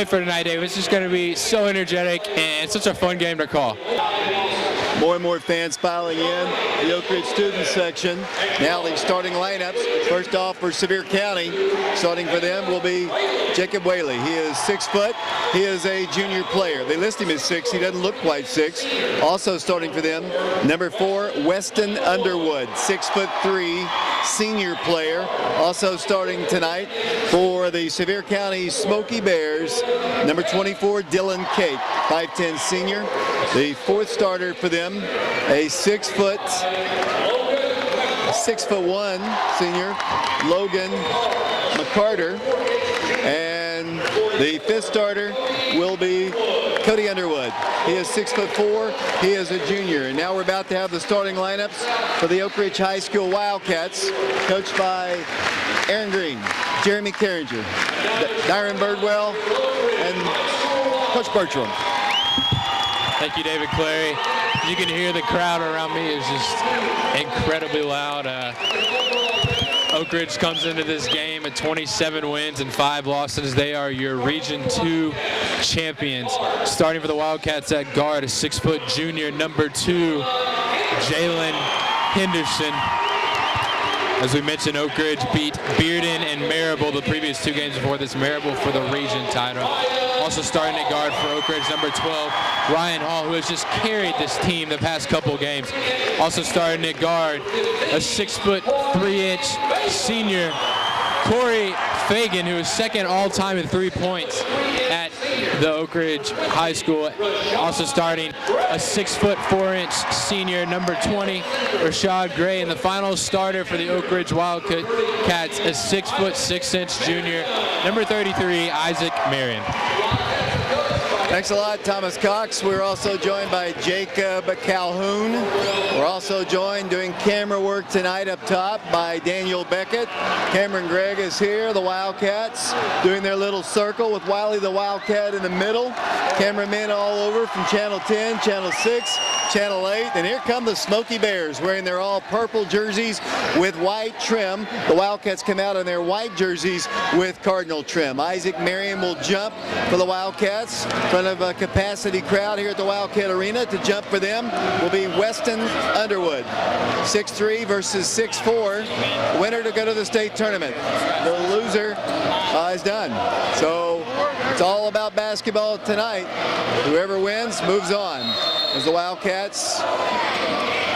wait for tonight, Dave. It's just going to be so energetic and such a fun game to call. More and more fans piling in the Oak Ridge student section. Now the starting lineups. First off for Sevier County, starting for them will be Jacob Whaley. He is 6 foot. He is a junior player. They list him as 6. He doesn't look quite 6. Also starting for them, number 4, Weston Underwood, 6'3", senior player. Also starting tonight for the Sevier County Smoky Bears, number 24, Dylan Cake, 5'10", senior. The 4th starter for them, a 6'1" senior, Logan McCarter. And the 5th starter will be Cody Underwood. He is 6'4". He is a junior. And now we're about to have the starting lineups for the Oak Ridge High School Wildcats, coached by Aaron Green, Jeremy Carringer, Dyron Birdwell, and Coach Bertram. Thank you, David Clary. You can hear the crowd around me is just incredibly loud. Oak Ridge comes into this game at 27 wins and 5 losses. They are your Region 2 champions. Starting for the Wildcats at guard, a 6-foot junior, number 2, Jaylin Henderson. As we mentioned, Oak Ridge beat Bearden and Marable the previous 2 games before this. Marable for the region title. Also starting at guard for Oak Ridge, number 12, Rian Hall, who has just carried this team the past couple games. Also starting at guard, a 6'3" senior, Cory Fagan, who is 2nd all-time in 3 points at the Oak Ridge High School. Also starting, a 6'4" senior, number 20, Rashad Gray. And the final starter for the Oak Ridge Wildcats, a 6'6" junior, number 33, Isaac Merian. Thanks a lot, Thomas Cox. We're also joined by Jacob Calhoun. We're also joined doing camera work tonight up top by Daniel Beckett. Cameron Gregg is here. The Wildcats doing their little circle with Wiley the Wildcat in the middle. Cameramen all over from Channel 10, Channel 6, Channel 8. And here come the Smoky Bears wearing their all purple jerseys with white trim. The Wildcats come out in their white jerseys with cardinal trim. Isaac Merian will jump for the Wildcats. In front of a capacity crowd here at the Wildcat Arena. To jump for them will be Weston Underwood, 6'3" versus 6'4". Winner to go to the state tournament. The loser is done. So it's all about basketball tonight. Whoever wins moves on. As the Wildcats,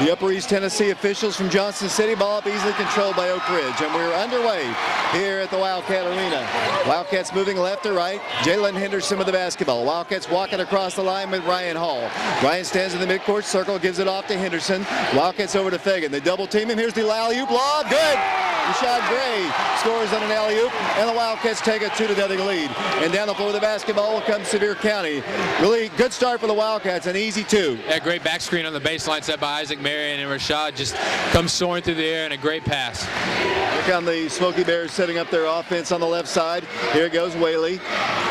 the Upper East Tennessee officials from Johnson City, ball up easily controlled by Oak Ridge. And we're underway here at the Wildcat Arena. Wildcats moving left to right. Jaylin Henderson with the basketball. Wildcats walking across the line with Rian Hall. Ryan stands in the midcourt circle, gives it off to Henderson. Wildcats over to Fagan. They double team him. Here's the alley-oop lob. Good! Rashad Gray scores on an alley-oop, and the Wildcats take a 2-0 lead. And down the floor of the basketball will come Sevier County. Really good start for the Wildcats, an easy 2. Yeah, great back screen on the baseline set by Isaac Merian, and Rashad just comes soaring through the air and a great pass. Here come the Smoky Bears setting up their offense on the left side. Here goes Whaley.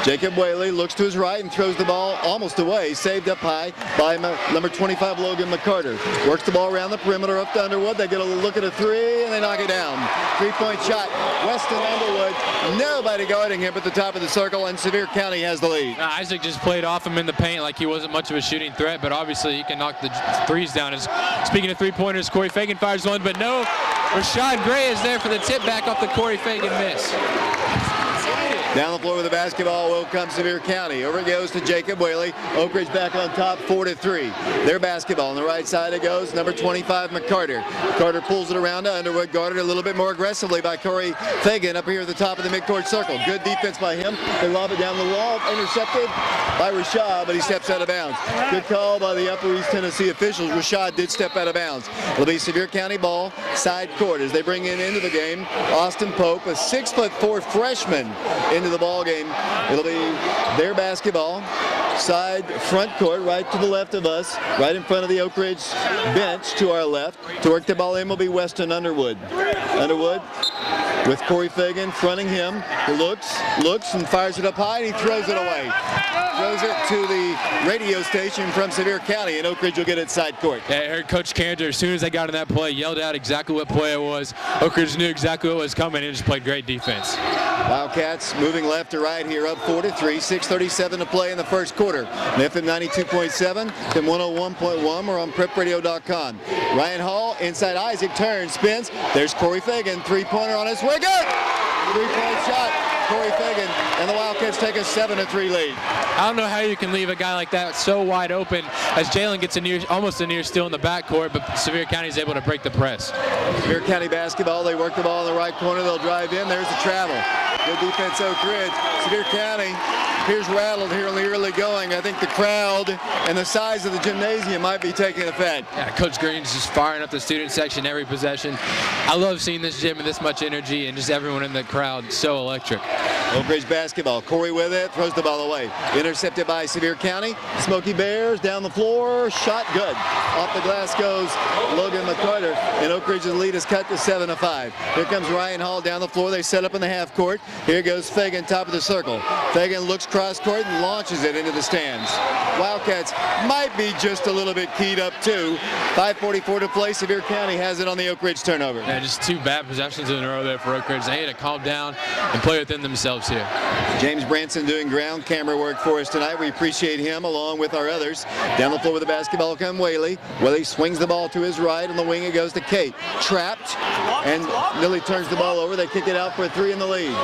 Jacob Whaley looks to his right and throws the ball almost away. Saved up high by number 25, Logan McCarter. Works the ball around the perimeter up to Underwood. They get a look at a 3, and they knock it down. 3-point shot. Weston Underwood. Nobody guarding him at the top of the circle, and Sevier County has the lead. Isaac just played off him in the paint like he wasn't much of a shooting threat, but obviously he can knock the threes down. Speaking of three-pointers, Cory Fagan fires one, but no, Rashad Gray is there for the tip back off the Cory Fagan miss. Down the floor with the basketball will come Sevier County. Over it goes to Jacob Whaley. Oak Ridge back on top, 4-3. Their basketball. On the right side it goes, number 25, McCarter. Carter pulls it around to Underwood, guarded a little bit more aggressively by Cory Fagan up here at the top of the midcourt circle. Good defense by him. They lob it down the wall, intercepted by Rashad, but he steps out of bounds. Good call by the Upper East Tennessee officials. Rashad did step out of bounds. It'll be Sevier County ball, side court, as they bring into the game Austin Pope, a 6'4" freshman, into the ball game. It'll be their basketball, side front court, right to the left of us, right in front of the Oak Ridge bench to our left. To work the ball in will be Weston Underwood. Underwood with Cory Fagan fronting him. He looks, and fires it up high, and he throws it away. Throws it to the radio station from Sevier County, and Oak Ridge will get it side court. Yeah, I heard Coach Cantor, as soon as they got in that play, yelled out exactly what play it was. Oak Ridge knew exactly what was coming and just played great defense. Wildcats moving left to right here, up 4-3, 6:37 to play in the first quarter. FM 92.7, FM 101.1, or on prepradio.com. Rian Hall, inside Isaac, turns, spins. There's Cory Fagan, three-pointer on his way, good! Three-point shot, Cory Fagan, and the Wildcats take a 7-3 lead. I don't know how you can leave a guy like that so wide open as Jaylin gets almost a near steal in the backcourt, but Sevier County is able to break the press. Sevier County basketball, they work the ball in the right corner, they'll drive in, there's the travel. Good defense, Oak Ridge. Sevier County appears rattled here in the early going. I think the crowd and the size of the gymnasium might be taking effect. Yeah, Coach Green's just firing up the student section every possession. I love seeing this gym with this much energy and just everyone in the crowd so electric. Oak Ridge basketball. Cory with it, throws the ball away. Intercepted by Sevier County. Smoky Bears down the floor, shot good. Off the glass goes Logan McCarter, and Oak Ridge's lead is cut to 7-5. Here comes Rian Hall down the floor. They set up in the half court. Here goes Fagan, top of the circle. Fagan looks cross court and launches it into the stands. Wildcats might be just a little bit keyed up too. 5:44 to play. Sevier County has it on the Oak Ridge turnover. Yeah, just two bad possessions in a row there for Oak Ridge. They had to calm down and play within themselves here. James Branson doing ground camera work for us tonight. We appreciate him along with our others. Down the floor with the basketball come Whaley. Whaley swings the ball to his right. On the wing it goes to Kate. Trapped and Lily turns the ball over. They kick it out for a three in the lead.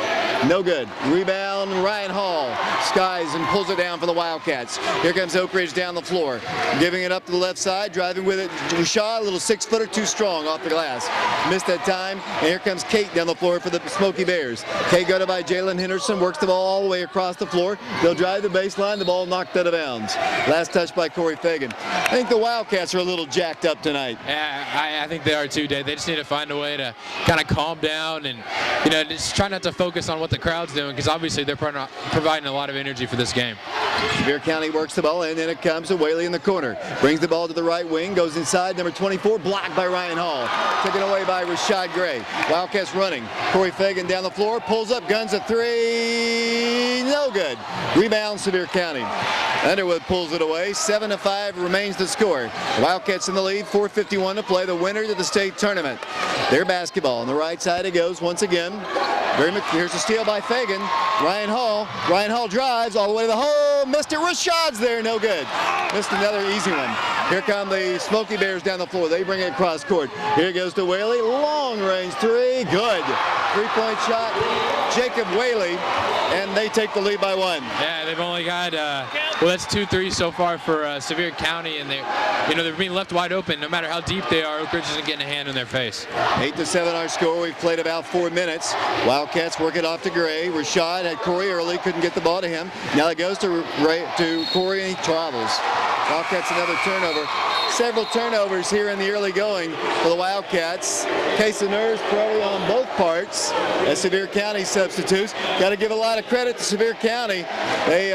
No good. Rebound Rian Hall. Skies and pulls it down for the Wildcats. Here comes Oak Ridge down the floor. Giving it up to the left side. Driving with it. Rashad, a little 6-footer, too strong off the glass. Missed that time. And here comes Kate down the floor for the Smoky Bears. Kate got it by Jaylin Henderson. Works the ball all the way across the floor. They'll drive the baseline. The ball knocked out of bounds. Last touch by Cory Fagan. I think the Wildcats are a little jacked up tonight. Yeah, I think they are too, Dave. They just need to find a way to kind of calm down and, just try not to focus on what the crowd's doing, because obviously they're providing a lot of energy for this game. Sevier County works the ball in, and it comes to Whaley in the corner. Brings the ball to the right wing, goes inside, number 24, blocked by Rian Hall. Taken away by Rashad Gray. Wildcats running. Cory Fagan down the floor, pulls up, guns a three, no good. Rebound Sevier County. Underwood pulls it away. 7-5 remains the score. The Wildcats in the lead, 4:51 to play. The winner to the state tournament. Their basketball on the right side it goes once again. Here's a steal by Fagan. Rian Hall drives all the way to the hole. Missed it. Rashad's there. No good. Missed another easy one. Here come the Smoky Bears down the floor. They bring it across court. Here it goes to Whaley. Long range three. Good. Three-point shot. Jacob Whaley. And they take the lead by one. Yeah, they've only got, that's 2 threes so far for Sevier County, and they're being left wide open. No matter how deep they are, Oak Ridge isn't getting a hand in their face. 8-7 our score. We've played about 4 minutes. Wildcats work it off to Gray. Rashad had Cory early, couldn't get the ball to him. Now it goes to Cory, and he travels. Wildcats another turnover. Several turnovers here in the early going for the Wildcats. Case of nerves probably on both parts as Sevier County substitutes. Got to give a lot of credit to Sevier County. They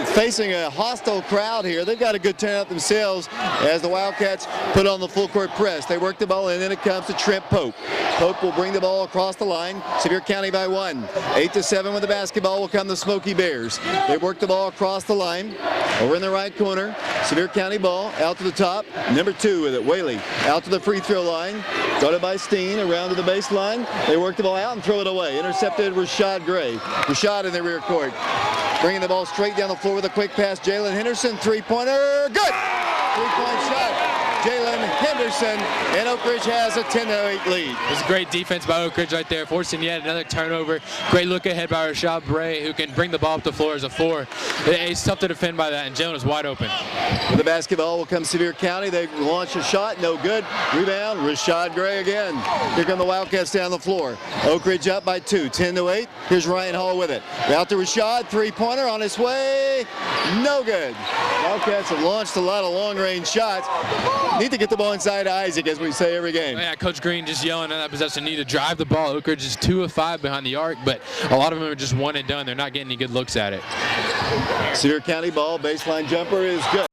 facing a hostile crowd here. They've got a good turnout themselves as the Wildcats put on the full court press. They work the ball in, and it comes to Trent Pope. Pope will bring the ball across the line. Sevier County by 1. 8-7 with the basketball will come the Smoky Bears. They work the ball across the line. Over in the right corner. Sevier County ball out to the top. Number 2 with it, Whaley. Out to the free throw line. Guarded by Steen, around to the baseline. They work the ball out and throw it away. Intercepted Rashad Gray. Rashad in the rear court. Bringing the ball straight down the floor with a quick pass. Jaylin Henderson, three-pointer. Good! Three-point shot. Jaylin Henderson, and Oak Ridge has a 10-8 lead. It was a great defense by Oak Ridge right there, forcing yet another turnover. Great look ahead by Rashad Bray, who can bring the ball up the floor as a 4. It's tough to defend by that, and Jaylin was wide open. With the basketball will come Sevier County. They launch a shot, no good. Rebound, Rashad Gray again. Here come the Wildcats down the floor. Oak Ridge up by 2, 10-8. Here's Rian Hall with it. Out to Rashad, three-pointer on his way. No good. Wildcats have launched a lot of long-range shots. Need to get the ball inside Isaac, as we say every game. Yeah, Coach Green just yelling at that possession. Need to drive the ball. Oak Ridge is 2 of 5 behind the arc, but a lot of them are just one and done. They're not getting any good looks at it. Sevier County ball, baseline jumper is good.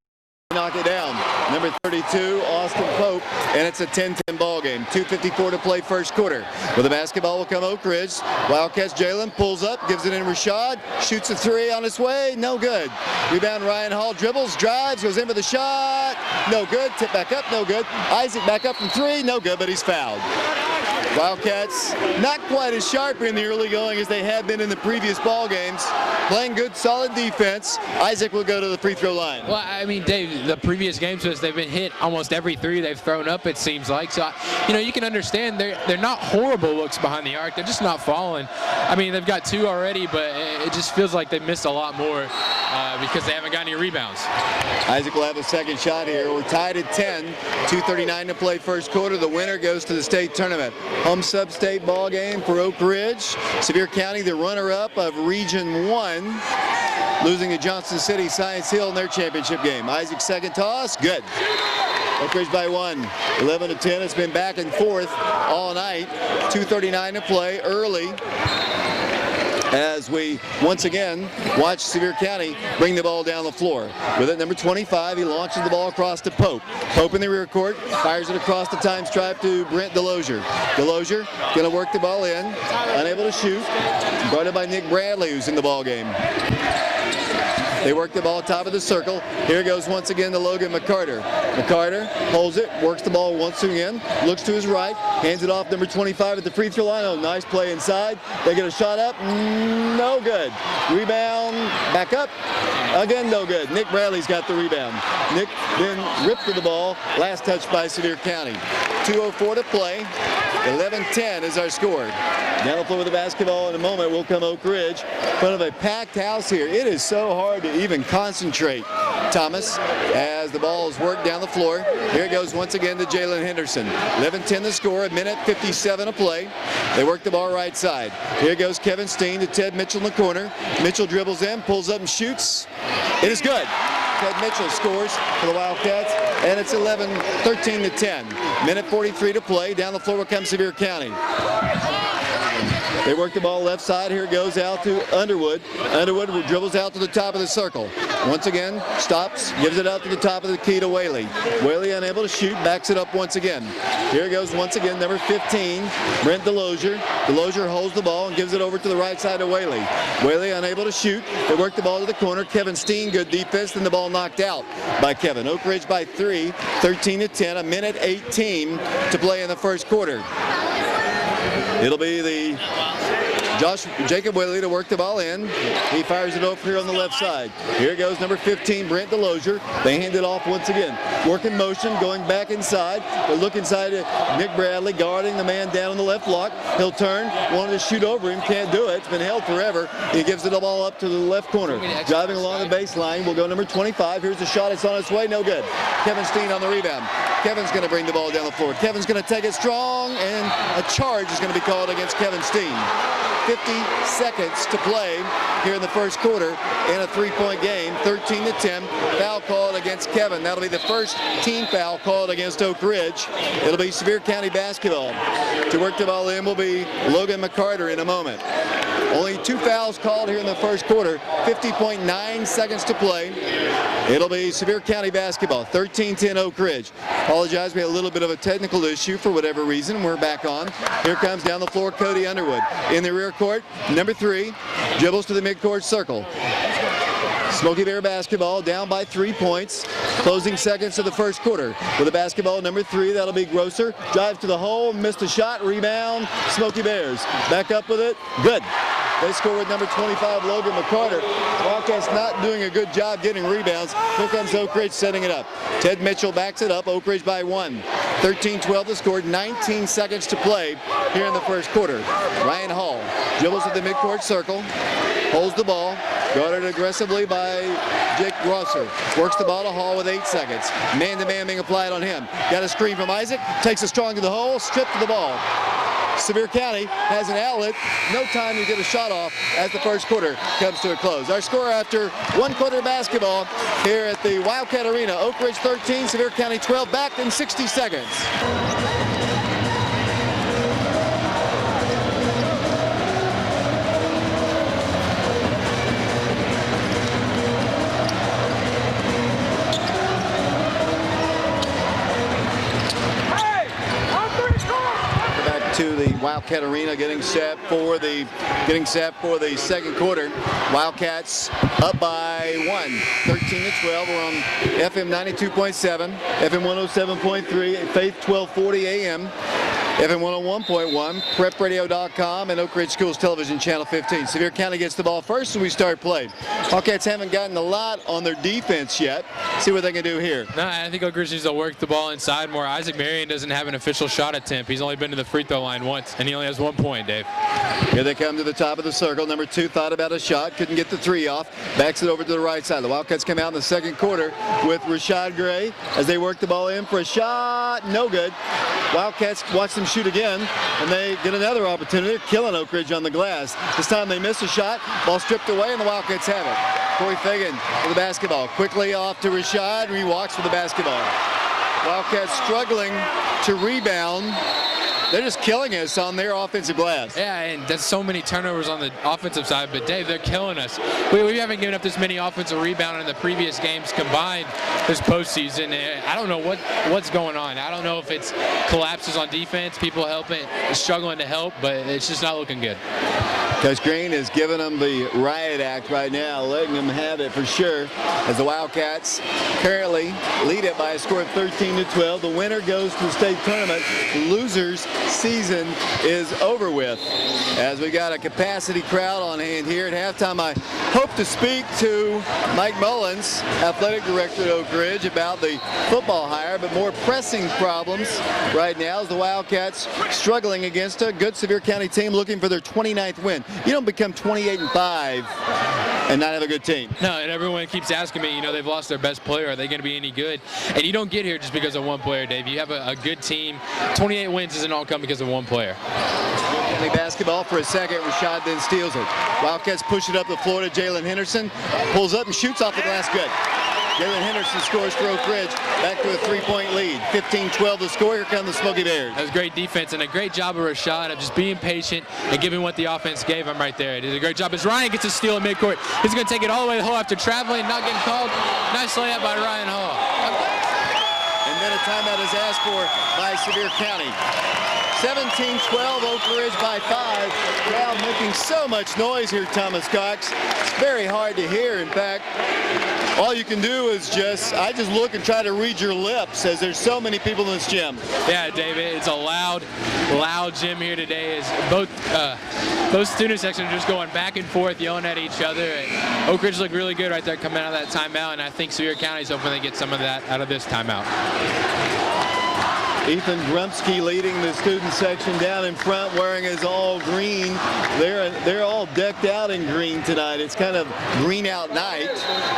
Knock it down. number 32, Austin Pope, and it's a 10-10 ball game. 2:54 to play first quarter. With the basketball will come Oak Ridge. Wildcats Jaylin pulls up, gives it in Rashad, shoots a three on his way, no good. Rebound Rian Hall dribbles, drives, goes in for the shot, no good. Tip back up, no good. Isaac back up from three, no good, but he's fouled. Wildcats not quite as sharp in the early going as they have been in the previous ball games. Playing good, solid defense. Isaac will go to the free throw line. Well, I mean, Dave, the previous games was they've been hit almost every three they've thrown up, it seems like. So, you know, you can understand they're not horrible looks behind the arc. They're just not falling. I mean, they've got two already, but it just feels like they missed a lot more because they haven't got any rebounds. Isaac will have a second shot here. We're tied at 10. 2:39 to play first quarter. The winner goes to the state tournament. Home sub-state ball game for Oak Ridge. Sevier County, the runner-up of Region 1, losing to Johnson City Science Hill in their championship game. Isaac's second toss, good. Oak Ridge by 1, 11-10. It's been back and forth all night. 2:39 to play early, as we once again watch Sevier County bring the ball down the floor. With it, number 25, he launches the ball across to Pope. Pope in the rear court, fires it across the time stripe to Brent Delozier. Delozier gonna work the ball in, unable to shoot. Guarded by Nick Bradley, who's in the ball game. They work the ball top of the circle. Here goes once again to Logan McCarter. McCarter holds it, works the ball once again, looks to his right, hands it off number 25 at the free throw line. Oh, nice play inside. They get a shot up, no good. Rebound, back up, again no good. Nick Bradley's got the rebound. Nick then ripped to the ball, last touch by Sevier County. 2:04 to play, 11-10 is our score. Down the floor with the basketball in a moment will come Oak Ridge. In front of a packed house here. It is so hard to even concentrate, Thomas, as the ball is worked down the floor. Here it goes once again to Jaylin Henderson. 11-10 the score, a minute 57 to play. They work the ball right side. Here goes Kevin Steen to Ted Mitchell in the corner. Mitchell dribbles in, pulls up and shoots. It is good. Ted Mitchell scores for the Wildcats, and it's 13-10. Minute 43 to play. Down the floor will come Sevier County. They work the ball left side. Here it goes out to Underwood. Underwood dribbles out to the top of the circle. Once again, stops, gives it out to the top of the key to Whaley. Whaley unable to shoot, backs it up once again. Here it goes once again, number 15, Brent Delozier. Delozier holds the ball and gives it over to the right side to Whaley. Whaley unable to shoot. They work the ball to the corner. Kevin Steen, good defense, and the ball knocked out by Kevin. Oak Ridge by 3, 13-10, a minute 18 to play in the first quarter. It'll be the Jacob Whaley to work the ball in. He fires it over here on the left side. Here goes number 15, Brent Delozier. They hand it off once again. Work in motion, going back inside. They look inside at Nick Bradley, guarding the man down on the left block. He'll turn, wanted to shoot over him, can't do it. It's been held forever. He gives the ball up to the left corner. Driving along the baseline will go number 25. Here's the shot, it's on its way, no good. Kevin Steen on the rebound. Kevin's going to bring the ball down the floor. Kevin's going to take it strong, and a charge is going to be called against Kevin Steen. 50 seconds to play here in the first quarter in a three-point game, 13-10. Foul called against Kevin. That'll be the first team foul called against Oak Ridge. It'll be Sevier County basketball. To work the ball in will be Logan McCarter in a moment. Only 2 fouls called here in the first quarter, 50.9 seconds to play. It'll be Sevier County basketball, 13-10 Oak Ridge. Apologize, we had a little bit of a technical issue for whatever reason. We're back on. Here comes down the floor Cody Underwood. In the rear court, number 3, dribbles to the midcourt circle. Smoky Bear basketball down by 3 points. Closing seconds of the first quarter. With the basketball, number 3, that'll be Grosser. Drives to the hole, missed a shot, rebound, Smoky Bears. Back up with it, good. They score with number 25, Logan McCarter. Wildcats not doing a good job getting rebounds. Here comes Oak Ridge setting it up. Ted Mitchell backs it up, Oak Ridge by 1. 13-12 to score, 19 seconds to play here in the first quarter. Rian Hall dribbles at the midcourt circle, holds the ball, guarded aggressively by Jake Grosser. Works the ball to Hall with 8 seconds. Man-to-man being applied on him. Got a screen from Isaac, takes it strong to the hole, stripped to the ball. Sevier County has an outlet. No time to get a shot off as the first quarter comes to a close. Our score after 1 quarter basketball here at the Wildcat Arena. Oak Ridge 13, Sevier County 12, back in 60 seconds. Wildcat Arena, getting set for the second quarter. Wildcats up by 1, 13-12. We're on FM 92.7, FM 107.3, Faith 1240 AM. FM 101.1, prepradio.com, and Oak Ridge Schools Television Channel 15. Sevier County gets the ball first as we start play. Wildcats haven't gotten a lot on their defense yet. See what they can do here. No, I think Oak Ridge needs to work the ball inside more. Isaac Merian doesn't have an official shot attempt. He's only been to the free throw line once, and he only has 1 point, Dave. Here they come to the top of the circle. Number 2 thought about a shot, couldn't get the 3 off. Backs it over to the right side. The Wildcats come out in the second quarter with Rashad Gray as they work the ball in for a shot. No good. Wildcats watch them shoot again, and they get another opportunity. They're killing Oak Ridge on the glass. This time they miss a shot. Ball stripped away, and the Wildcats have it. Cory Fagan with the basketball. Quickly off to Rashad. He walks with the basketball. Wildcats struggling to rebound. They're just killing us on their offensive glass. Yeah, and there's so many turnovers on the offensive side, but Dave, they're killing us. We haven't given up this many offensive rebounds in the previous games combined this postseason. I don't know what's going on. I don't know if it's collapses on defense, people struggling to help, but it's just not looking good. Coach Green is giving them the riot act right now, letting them have it for sure, as the Wildcats currently lead it by a score of 13-12. The winner goes to the state tournament. The losers season is over with. As we got a capacity crowd on hand here at halftime, I hope to speak to Mike Mullins, athletic director at Oak Ridge, about the football hire, but more pressing problems right now as the Wildcats struggling against a good Sevier County team looking for their 29th win. You don't become 28-5 and not have a good team. No, and everyone keeps asking me, they've lost their best player. Are they going to be any good? And you don't get here just because of one player, Dave. You have a good team. 28 wins doesn't all come because of one player. Basketball for a second. Rashad then steals it. Wildcats push it up the floor to Jaylin Henderson. Pulls up and shoots off the glass. Good. Jaylin Henderson scores for Oak Ridge. Back to a 3-point lead. 15-12 the score. Here come the Smoky Bears. That was great defense and a great job of Rashad of just being patient and giving what the offense gave him right there. He did a great job as Ryan gets a steal at midcourt. He's going to take it all the way to the hole after traveling, not getting called. Nice layup by Rian Hall. And then a timeout is asked for by Sevier County. 17-12, Oak Ridge by 5. Crowd making so much noise here, Thomas Cox. It's very hard to hear. In fact, all you can do is I just look and try to read your lips as there's so many people in this gym. Yeah, David, it's a loud gym here today. As both student sections are just going back and forth, yelling at each other. And Oak Ridge looked really good right there coming out of that timeout, and I think Sevier County's hoping they get some of that out of this timeout. Ethan Grumsky leading the student section down in front, wearing his all green. They're all decked out in green tonight. It's kind of green out night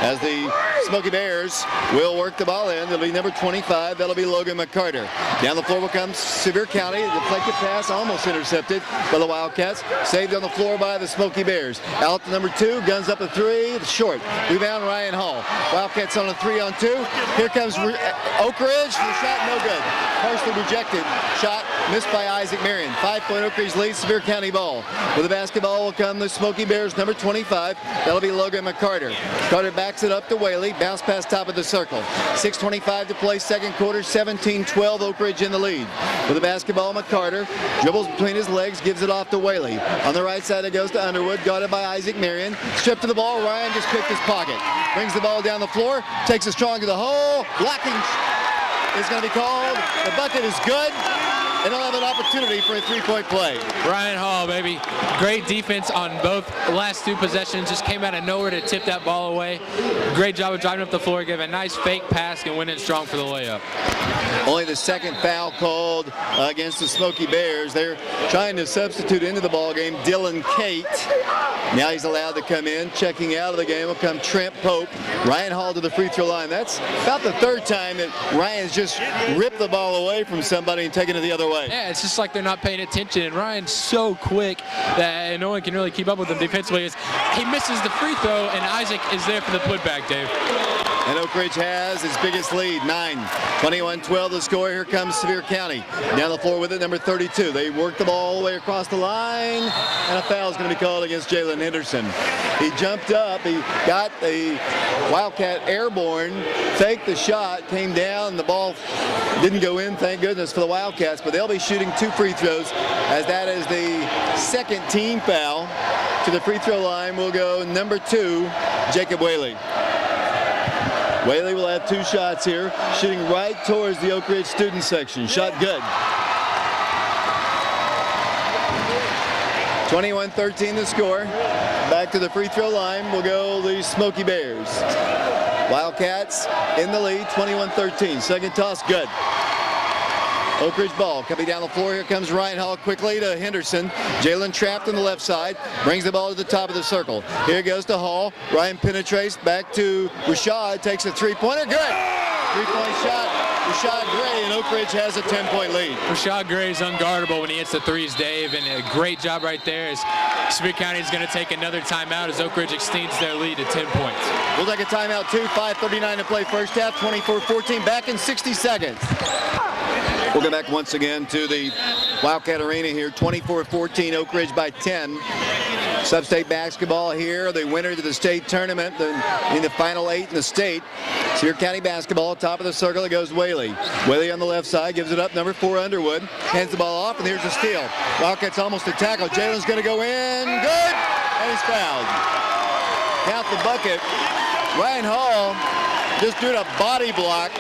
as the Smoky Bears will work the ball in. It'll be number 25. That'll be Logan McCarter. Down the floor will come Sevier County. The deflected pass almost intercepted by the Wildcats. Saved on the floor by the Smoky Bears. Out to number 2. Guns up a 3. Short. Rebound Rian Hall. Wildcats on a 3-on-2. Here comes Oak Ridge. The shot no good. Partially rejected. Shot missed by Isaac Merian. 5-point Oak Ridge lead, Sevier County ball. With the basketball will come the Smoky Bears, number 25. That'll be Logan McCarter. Carter backs it up to Whaley. Bounce pass top of the circle. 6:25 to play second quarter. 17-12 Oak Ridge in the lead. With the basketball, McCarter dribbles between his legs, gives it off to Whaley. On the right side it goes to Underwood, guarded by Isaac Merian. Stripped to the ball. Ryan just picked his pocket. Brings the ball down the floor. Takes it strong to the hole. Blocking is going to be called. The bucket is good, and they'll have an opportunity for a 3-point play. Rian Hall, baby. Great defense on both last 2 possessions. Just came out of nowhere to tip that ball away. Great job of driving up the floor, giving a nice fake pass, and went in strong for the layup. Only the second foul called against the Smoky Bears. They're trying to substitute into the ball game Dylan Cate. Now he's allowed to come in. Checking out of the game will come Trent Pope. Rian Hall to the free throw line. That's about the 3rd time that Ryan's just ripped the ball away from somebody and taken it the other way. Yeah, it's just like they're not paying attention. And Ryan's so quick that no one can really keep up with him defensively. He misses the free throw, and Isaac is there for the putback, Dave. and Oak Ridge has its biggest lead, 9. 21-12 the score. Here comes Sevier County. Down the floor with it, number 32. They work the ball all the way across the line, and a foul is going to be called against Jaylin Henderson. He jumped up, he got the Wildcat airborne, faked the shot, came down, the ball didn't go in, thank goodness for the Wildcats, but they'll be shooting 2 free throws, as that is the second team foul. To the free throw line will go number 2, Jacob Whaley. Whaley will have 2 shots here, shooting right towards the Oak Ridge student section. Shot good. 21-13 the score. Back to the free throw line will go the Smoky Bears. Wildcats in the lead, 21-13. Second toss, good. Oak Ridge ball coming down the floor. Here comes Rian Hall quickly to Henderson. Jaylin trapped on the left side. Brings the ball to the top of the circle. Here goes to Hall. Ryan penetrates back to Rashad. Takes a three-pointer. Good. 3-point shot. Rashad Gray, and Oak Ridge has a 10-point lead. Rashad Gray is unguardable when he hits the threes, Dave, and a great job right there as Sevier County is going to take another timeout as Oak Ridge extends their lead to 10 points. We'll take a timeout too. 5:39 to play first half. 24-14. Back in 60 seconds. We'll go back once again to the Wildcat Arena here. 24-14, Oak Ridge by 10. Sub-state basketball here. The winner to the state tournament in the final 8 in the state. Sevier County basketball, top of the circle. It goes Whaley. Whaley on the left side gives it up. Number 4 Underwood hands the ball off, and here's a steal. Wildcats almost a tackle. Jalen's going to go in. Good, and he's fouled. Count the bucket. Rian Hall just doing a body block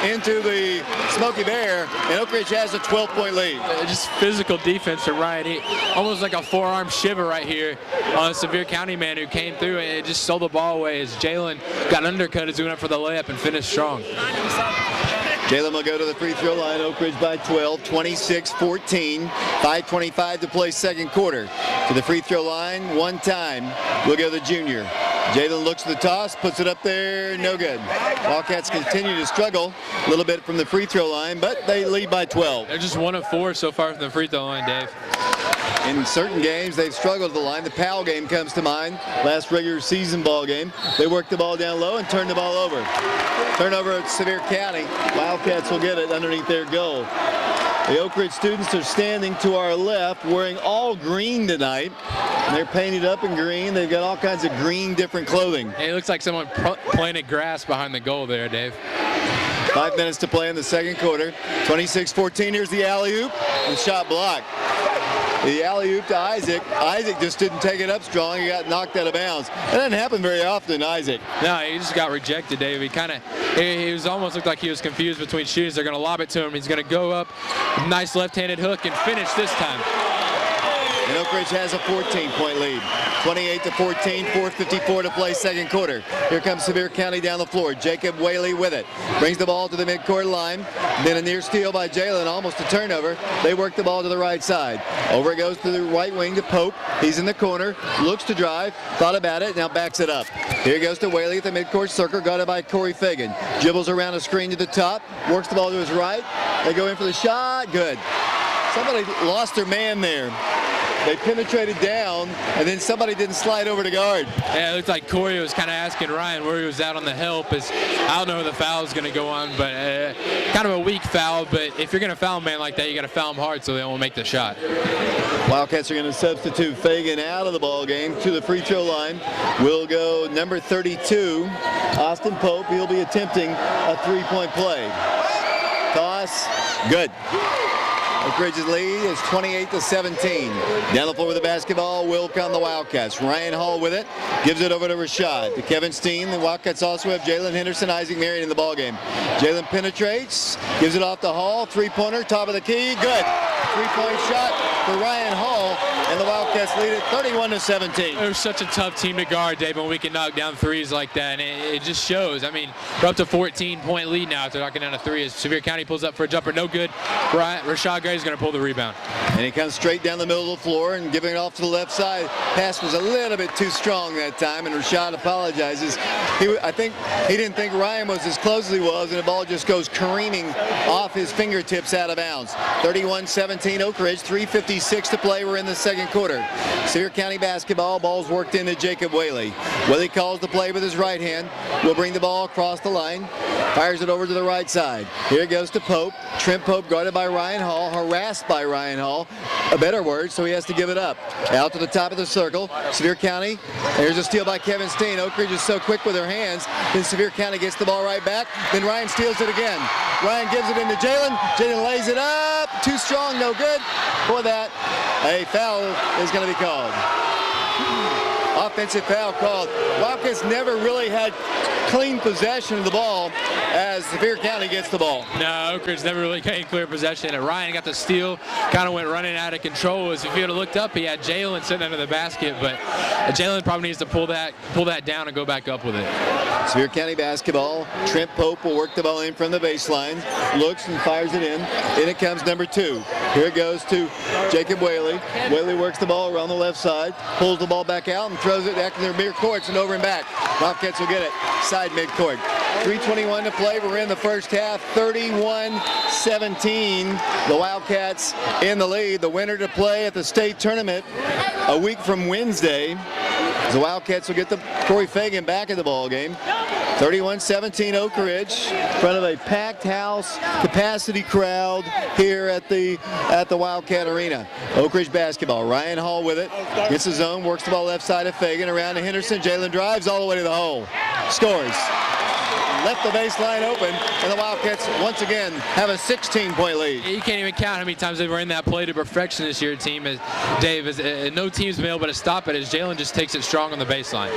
into the Smoky Bear, and Oak Ridge has a 12-point lead. Just physical defense to Ryan. He almost like a forearm shiver right here on a Sevier County man who came through and just stole the ball away as Jaylin got undercut as he went up for the layup and finished strong. Jaylin will go to the free throw line. Oak Ridge by 12, 26-14. 5:25 to play second quarter. To the free throw line one time will go the junior. Jaylin looks at the toss, puts it up there, no good. Wildcats continue to struggle a little bit from the free throw line, but they lead by 12. They're just 1 of 4 so far from the free throw line, Dave. In certain games, they've struggled at the line. The Powell game comes to mind, last regular season ball game. They worked the ball down low and turned the ball over. Turnover at Sevier County. Wildcats will get it underneath their goal. The Oak Ridge students are standing to our left, wearing all green tonight. And they're painted up in green. They've got all kinds of green different clothing. Hey, it looks like someone planted grass behind the goal there, Dave. 5 minutes to play in the second quarter. 26-14, here's the alley-oop, and shot blocked. The alley-oop to Isaac. Isaac just didn't take it up strong. He got knocked out of bounds. That doesn't happen very often, Isaac. No, he just got rejected, Dave. He was almost looked like he was confused between shoes. They're going to lob it to him. He's going to go up, nice left-handed hook, and finish this time. And Oak Ridge has a 14-point lead. 28-14, 4:54 to play second quarter. Here comes Sevier County down the floor. Jacob Whaley with it. Brings the ball to the midcourt line. Then a near steal by Jaylin, almost a turnover. They work the ball to the right side. Over it goes to the right wing to Pope. He's in the corner, looks to drive, thought about it, now backs it up. Here goes to Whaley at the midcourt circle, guarded by Cory Fagan. Dribbles around a screen to the top, works the ball to his right. They go in for the shot, good. Somebody lost their man there. They penetrated down, and then somebody didn't slide over to guard. Yeah, it looked like Cory was kind of asking Ryan where he was out on the help. I don't know where the foul is going to go on, but kind of a weak foul. But if you're going to foul a man like that, you got to foul him hard so they won't make the shot. Wildcats are going to substitute Fagan out of the ball game. To the free throw line will go number 32, Austin Pope. He'll be attempting a three-point play. Toss, good. Oak Ridge's lead is 28-17. Down the floor with the basketball will come the Wildcats. Rian Hall with it, gives it over to Rashad. To Kevin Steen. The Wildcats also have Jaylin Henderson, Isaac Merian in the ball game. Jaylin penetrates, gives it off to Hall. Three-pointer, top of the key, good. Three-point shot for Rian Hall, and the Wildcats lead it 31-17. They're such a tough team to guard, Dave, when we can knock down threes like that, and it just shows. I mean, we're up to 14-point lead now after knocking down a three as Sevier County pulls up for a jumper, no good. Rashad Gray is going to pull the rebound. And he comes straight down the middle of the floor and giving it off to the left side. Pass was a little bit too strong that time, and Rashad apologizes. I think he didn't think Ryan was as close as he was, and the ball just goes careening off his fingertips out of bounds. 31-17 Oak Ridge, 3:56 to play. We're in the second quarter. quarter. Sevier County basketball. Ball's worked into Jacob Whaley. Whaley calls the play with his right hand. Will bring the ball across the line. Fires it over to the right side. Here it goes to Pope. Trent Pope guarded by Rian Hall. Harassed by Rian Hall. A better word, so he has to give it up. Out to the top of the circle. Sevier County. There's a steal by Kevin Steen. Oak Ridge is so quick with their hands. Then Sevier County gets the ball right back. Then Ryan steals it again. Ryan gives it into Jaylin. Jaylin lays it up. Too strong, no good. For that, a foul is going to be called. Offensive foul called. Wildcats never really had clean possession of the ball as Sevier County gets the ball. No, Oak Ridge never really gained clear possession. And Ryan got the steal, kind of went running out of control. As if he would have looked up, he had Jaylin sitting under the basket, but Jaylin probably needs to pull that down and go back up with it. Sevier County basketball. Trent Pope will work the ball in from the baseline. Looks and fires it in. In it comes number 2. Here it goes to Jacob Whaley. Whaley works the ball around the left side, pulls the ball back out and throws it back in their rear courts and over and back. Wildcats will get it. Side midcourt. 3:21 to play. We're in the first half. 31-17. The Wildcats in the lead. The winner to play at the state tournament a week from Wednesday. The Wildcats will get the Cory Fagan back in the ball game. 31-17 Oak Ridge in front of a packed house, capacity crowd here at the Wildcat Arena. Oak Ridge basketball. Rian Hall with it. Gets the zone, works the ball left side of Fagan, around to Henderson. Jaylin drives all the way to the hole. Scores. Left the baseline open, and the Wildcats once again have a 16-point lead. You can't even count how many times they were in that play to perfection this year, team. As Dave, no team's been able to stop it as Jaylin just takes it strong on the baseline.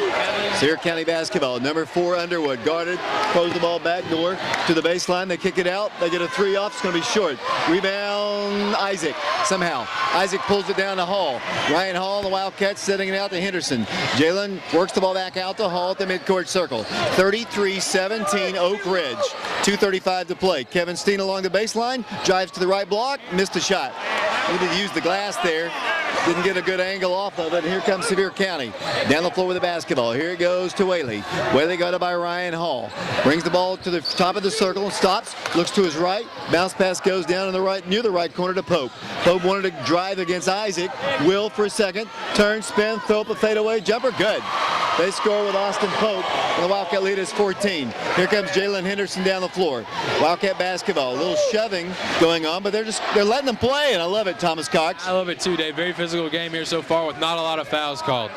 Sevier County basketball. Number 4 Underwood guarded, throws the ball back door to the baseline. They kick it out. They get a 3 off. It's going to be short. Rebound Isaac somehow. Isaac pulls it down to Hall. Rian Hall and the Wildcats setting it out to Henderson. Jaylin works the ball back out to Hall at the midcourt circle. 33-17. Oak Ridge. 2:35 to play. Kevin Steen along the baseline, drives to the right block, missed a shot. Needed to use the glass there. Didn't get a good angle off of it. Here comes Sevier County. Down the floor with the basketball. Here it goes to Whaley. Whaley got it by Rian Hall. Brings the ball to the top of the circle and stops. Looks to his right. Bounce pass goes down in the right, near the right corner to Pope. Pope wanted to drive against Isaac. Will for a second. Turn, spin, throw up a fadeaway jumper. Good. They score with Austin Pope, and the Wildcat lead is 14. Here comes Jaylin Henderson down the floor. Wildcat basketball, a little shoving going on, but they're letting them play, and I love it, Thomas Cox. I love it too, Dave. Very physical game here so far with not a lot of fouls called.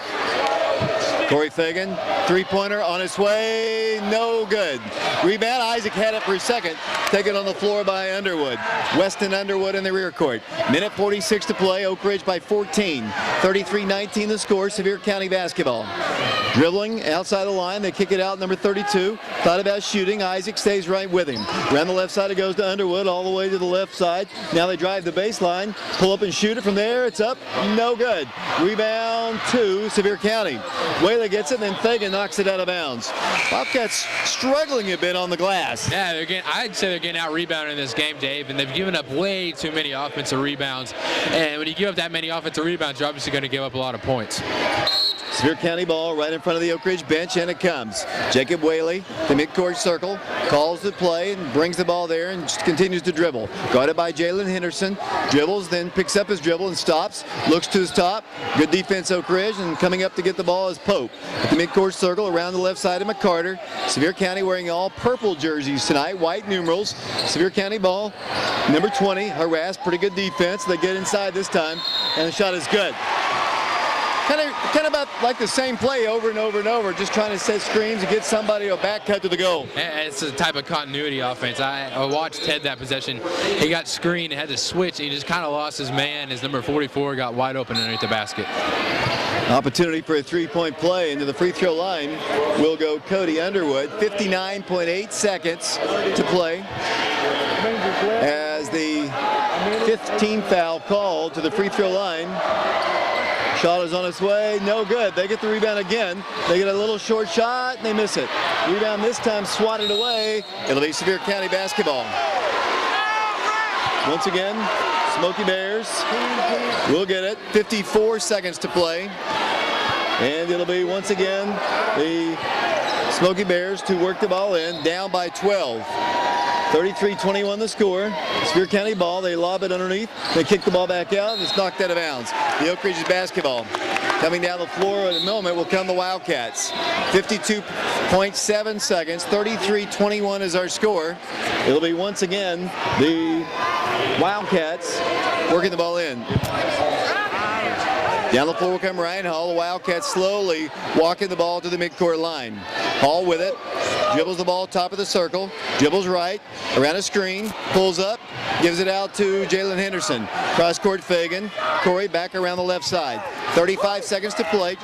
Cory Fagan, 3-pointer on its way, no good. Rebound, Isaac had it for a second. Taken on the floor by Underwood. Weston Underwood in the rear court. Minute 46 to play, Oak Ridge by 14. 33-19 the score, Sevier County basketball. Dribbling outside the line, they kick it out, number 32. Thought about shooting, Isaac stays right with him. Around the left side it goes to Underwood, all the way to the left side. Now they drive the baseline, pull up and shoot it from there, it's up, no good. Rebound to Sevier County. Whaley gets it, and then Fagan knocks it out of bounds. Wildcats struggling a bit on the glass. Yeah, I'd say they're getting out-rebounded in this game, Dave, and they've given up way too many offensive rebounds. And when you give up that many offensive rebounds, you're obviously going to give up a lot of points. Sevier County ball right in front of the Oak Ridge bench, and it comes. Jacob Whaley, the midcourt circle, calls the play and brings the ball there and just continues to dribble. Guarded by Jaylin Henderson, dribbles, then picks up his dribble and stops, looks to his top. Good defense, Oak Ridge, and coming up to get the ball is Pope. At the midcourt circle, around the left side of McCarter. Sevier County wearing all purple jerseys tonight, white numerals. Sevier County ball, number 20, harassed, pretty good defense. They get inside this time, and the shot is good. Kind of about like the same play over and over and over, just trying to set screens and get somebody a back cut to the goal. It's a type of continuity offense. I watched Ted that possession. He got screened and had to switch. He just kind of lost his man. His number 44 got wide open underneath the basket. Opportunity for a 3-point play. Into the free throw line will go Cody Underwood. 59.8 seconds to play as the 15th foul called to the free throw line. Shot is on its way, no good. They get the rebound again. They get a little short shot, and they miss it. Rebound this time swatted away. It'll be Sevier County basketball. Once again, Smoky Bears will get it. 54 seconds to play. And it'll be once again the Smoky Bears to work the ball in, down by 12. 33-21 the score. Sevier County ball. They lob it underneath. They kick the ball back out. It's knocked out of bounds. The Oak Ridge's basketball. Coming down the floor in a moment will come the Wildcats. 52.7 seconds. 33-21 is our score. It'll be once again the Wildcats working the ball in. Down the floor will come Rian Hall. The Wildcats slowly walking the ball to the midcourt line. Hall with it. Dribbles the ball top of the circle. Dribbles right. Around a screen. Pulls up. Gives it out to Jaylin Henderson. Cross court Fagan. Cory back around the left side. 35 seconds to play.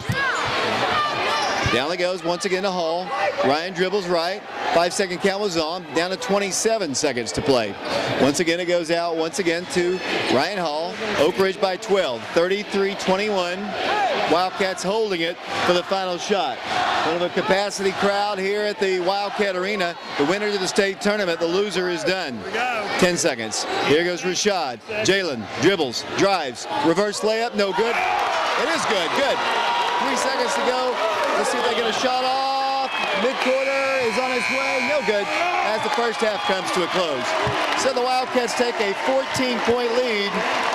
Down it goes once again to Hall. Rian dribbles right. 5-second count was on. Down to 27 seconds to play. Once again it goes out once again to Rian Hall. Oak Ridge by 12. 33-21. Wildcats holding it for the final shot. One of a capacity crowd here at the Wildcat Arena. The winner of the state tournament, the loser is done. 10 seconds. Here goes Rashad. Jaylin dribbles, drives, reverse layup, no good. It is good, good. 3 seconds to go. Let's see if they get a shot off. Mid-quarter is on its way, no good, as the first half comes to a close. So the Wildcats take a 14-point lead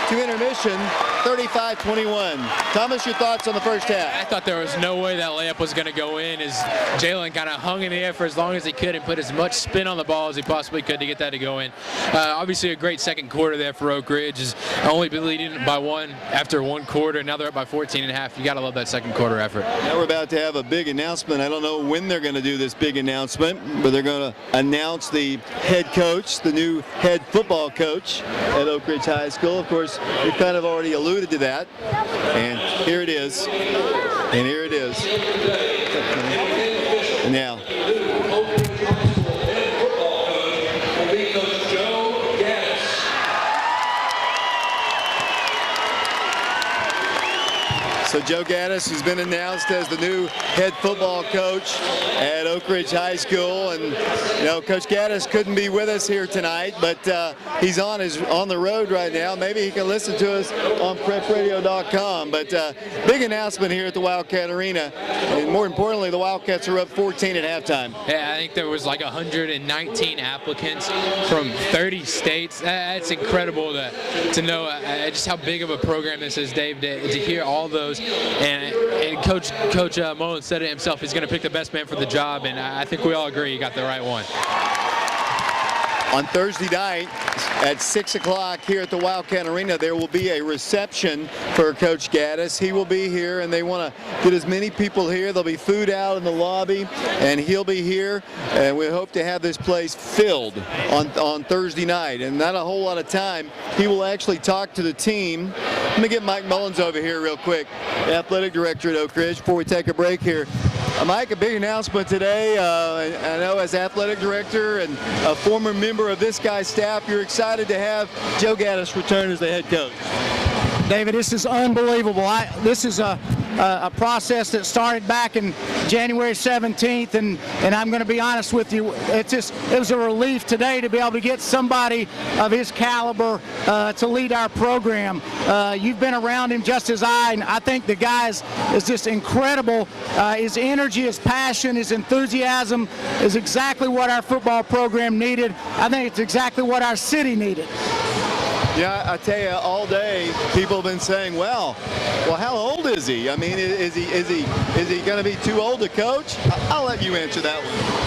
to intermission, 35-21. Thomas, your thoughts on the first half? I thought there was no way that layup was going to go in, as Jaylin kind of hung in the air for as long as he could and put as much spin on the ball as he possibly could to get that to go in. Obviously a great second quarter there for Oak Ridge. Is only been leading by one after one quarter. Now they're up by 14.5. You got to love that second quarter effort. Now we're about to have a big announcement. I don't know when they're going to do this big announcement, but they're going to announce the head coach, the new head football coach at Oak Ridge High School. Of course, we've kind of already alluded to that. And here it is. And here it is. Now. So Joe Gaddis has been announced as the new head football coach at Oak Ridge High School, and you know Coach Gaddis couldn't be with us here tonight, but he's on the road right now. Maybe he can listen to us on prepradio.com. But big announcement here at the Wildcat Arena, and more importantly, the Wildcats are up 14 at halftime. Yeah, I think there was like 119 applicants from 30 states. That's incredible to know just how big of a program this is, Dave. To hear all those. And Coach Mullen said it himself. He's going to pick the best man for the job, and I think we all agree he got the right one. On Thursday night at 6 o'clock here at the Wildcat Arena, there will be a reception for Coach Gaddis. He will be here, and they want to get as many people here. There'll be food out in the lobby, and he'll be here. And we hope to have this place filled on Thursday night. And not a whole lot of time. He will actually talk to the team. Let me get Mike Mullins over here real quick, the athletic director at Oak Ridge, before we take a break here. Mike, a big announcement today. I know as athletic director and a former member of this guy's staff, you're excited to have Joe Gaddis return as the head coach. David, this is unbelievable. This is a process that started back in January 17th, and I'm going to be honest with you, it was a relief today to be able to get somebody of his caliber to lead our program. You've been around him just as and I think the guy is just incredible. His energy, his passion, his enthusiasm is exactly what our football program needed. I think it's exactly what our city needed. Yeah, I tell you, all day people have been saying, well, how old is he? I mean, is he going to be too old to coach? I'll let you answer that one.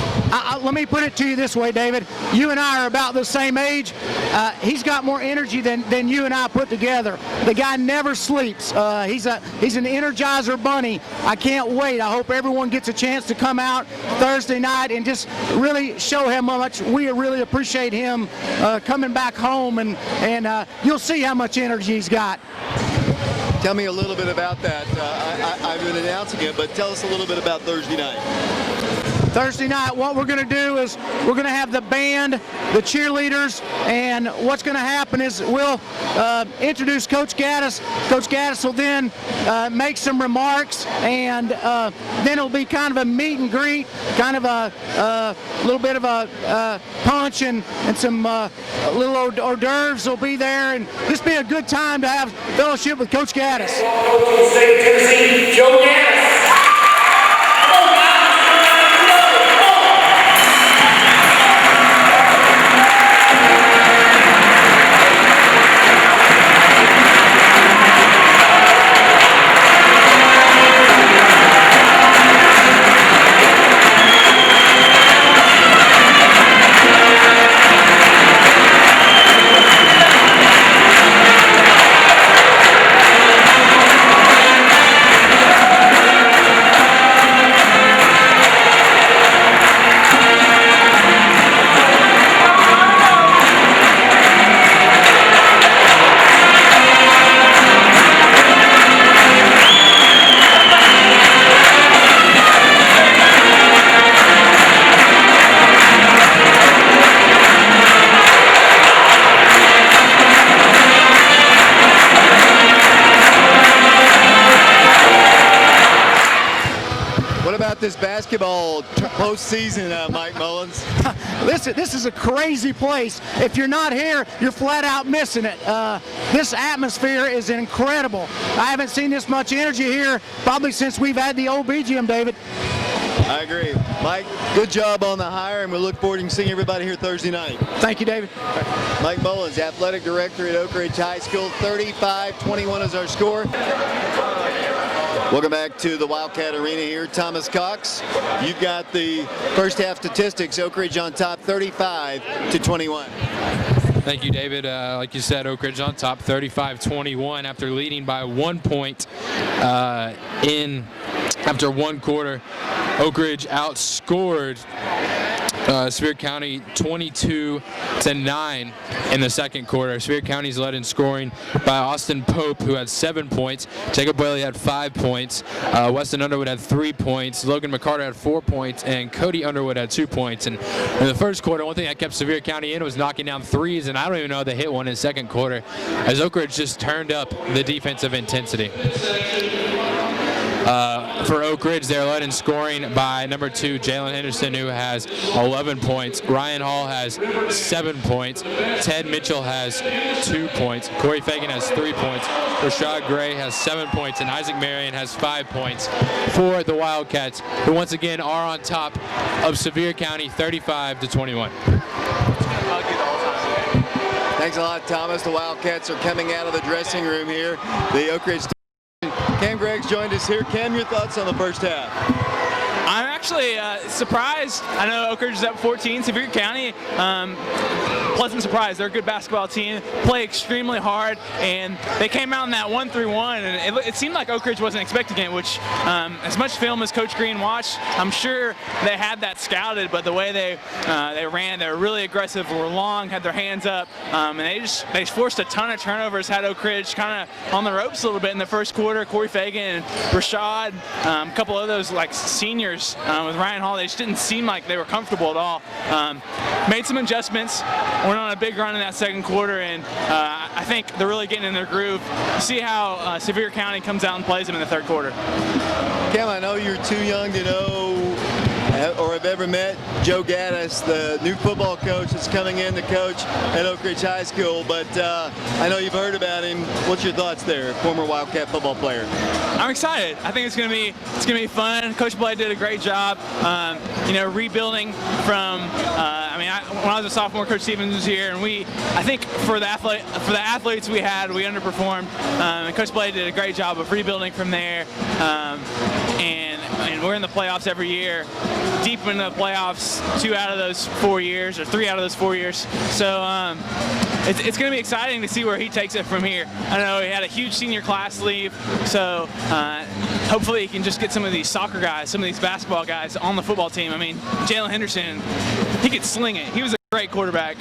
Let me put it to you this way, David. You and I are about the same age. He's got more energy than you and I put together. The guy never sleeps. He's an Energizer bunny. I can't wait. I hope everyone gets a chance to come out Thursday night and just really show him how much we really appreciate him coming back home, and you'll see how much energy he's got. Tell me a little bit about that. I've been announcing it, but tell us a little bit about Thursday night. Thursday night, what we're going to do is we're going to have the band, the cheerleaders, and what's going to happen is we'll introduce Coach Gaddis. Coach Gaddis will then make some remarks, and then it'll be kind of a meet and greet, kind of a little bit of a punch and some little hors d'oeuvres will be there, and just be a good time to have fellowship with Coach Gaddis. State Tennessee, Joe Gaddis. about this basketball postseason, Mike Mullins? Listen, this is a crazy place. If you're not here, you're flat out missing it. This atmosphere is incredible. I haven't seen this much energy here probably since we've had the old BGM, David. I agree. Mike, good job on the hire, and we look forward to seeing everybody here Thursday night. Thank you, David. Mike Mullins, athletic director at Oak Ridge High School. 35-21 is our score. Welcome back to the Wildcat Arena here. Thomas Cox, you've got the first half statistics. Oak Ridge on top, 35-21. Thank you, David. Like you said, Oak Ridge on top, 35-21 after leading by 1 point after one quarter. Oak Ridge outscored Sevier County 22-9 in the second quarter. Sevier County's led in scoring by Austin Pope, who had 7 points. Jacob Whaley had 5 points. Weston Underwood had 3 points. Logan McCarter had 4 points, and Cody Underwood had 2 points. And in the first quarter, one thing that kept Sevier County in was knocking down threes, and I don't even know they hit one in the second quarter, as Oak Ridge just turned up the defensive intensity. For Oak Ridge, they're led in scoring by number 2, Jaylin Henderson, who has 11 points. Rian Hall has 7 points. Ted Mitchell has 2 points. Cory Fagan has 3 points. Rashad Gray has 7 points, and Isaac Merian has 5 points for the Wildcats, who once again are on top of Sevier County, 35-21. Thanks a lot, Thomas. The Wildcats are coming out of the dressing room here. The Oak Ridge Cam Gregg's joined us here. Cam, your thoughts on the first half? I'm actually surprised. I know Oak Ridge is up 14. Sevier County, pleasant surprise. They're a good basketball team, play extremely hard, and they came out in that 1-3-1, and it seemed like Oak Ridge wasn't expecting it, which as much film as Coach Green watched, I'm sure they had that scouted, but the way they ran, they were really aggressive, were long, had their hands up, and they forced a ton of turnovers, had Oak Ridge kind of on the ropes a little bit in the first quarter. Cory Fagan and Rashad, a couple of those like seniors with Rian Hall, they just didn't seem like they were comfortable at all. Made some adjustments, went on a big run in that second quarter, and I think they're really getting in their groove. See how Sevier County comes out and plays them in the third quarter. Cam, I know you're too young to know or have ever met Joe Gaddis, the new football coach that's coming in to coach at Oak Ridge High School, but I know you've heard about him. What's your thoughts there, former Wildcat football player? I'm excited. I think it's gonna be fun. Coach Blade did a great job, rebuilding from. When I was a sophomore, Coach Stevens was here, and I think for the athletes we had, we underperformed, and Coach Blade did a great job of rebuilding from there, and we're in the playoffs every year, deep into the playoffs 3 out of those 4 years. So it's going to be exciting to see where he takes it from here. I know he had a huge senior class leave, so hopefully he can just get some of these soccer guys, some of these basketball guys on the football team. I mean, Jaylin Henderson, he could sling it. He was a great quarterback.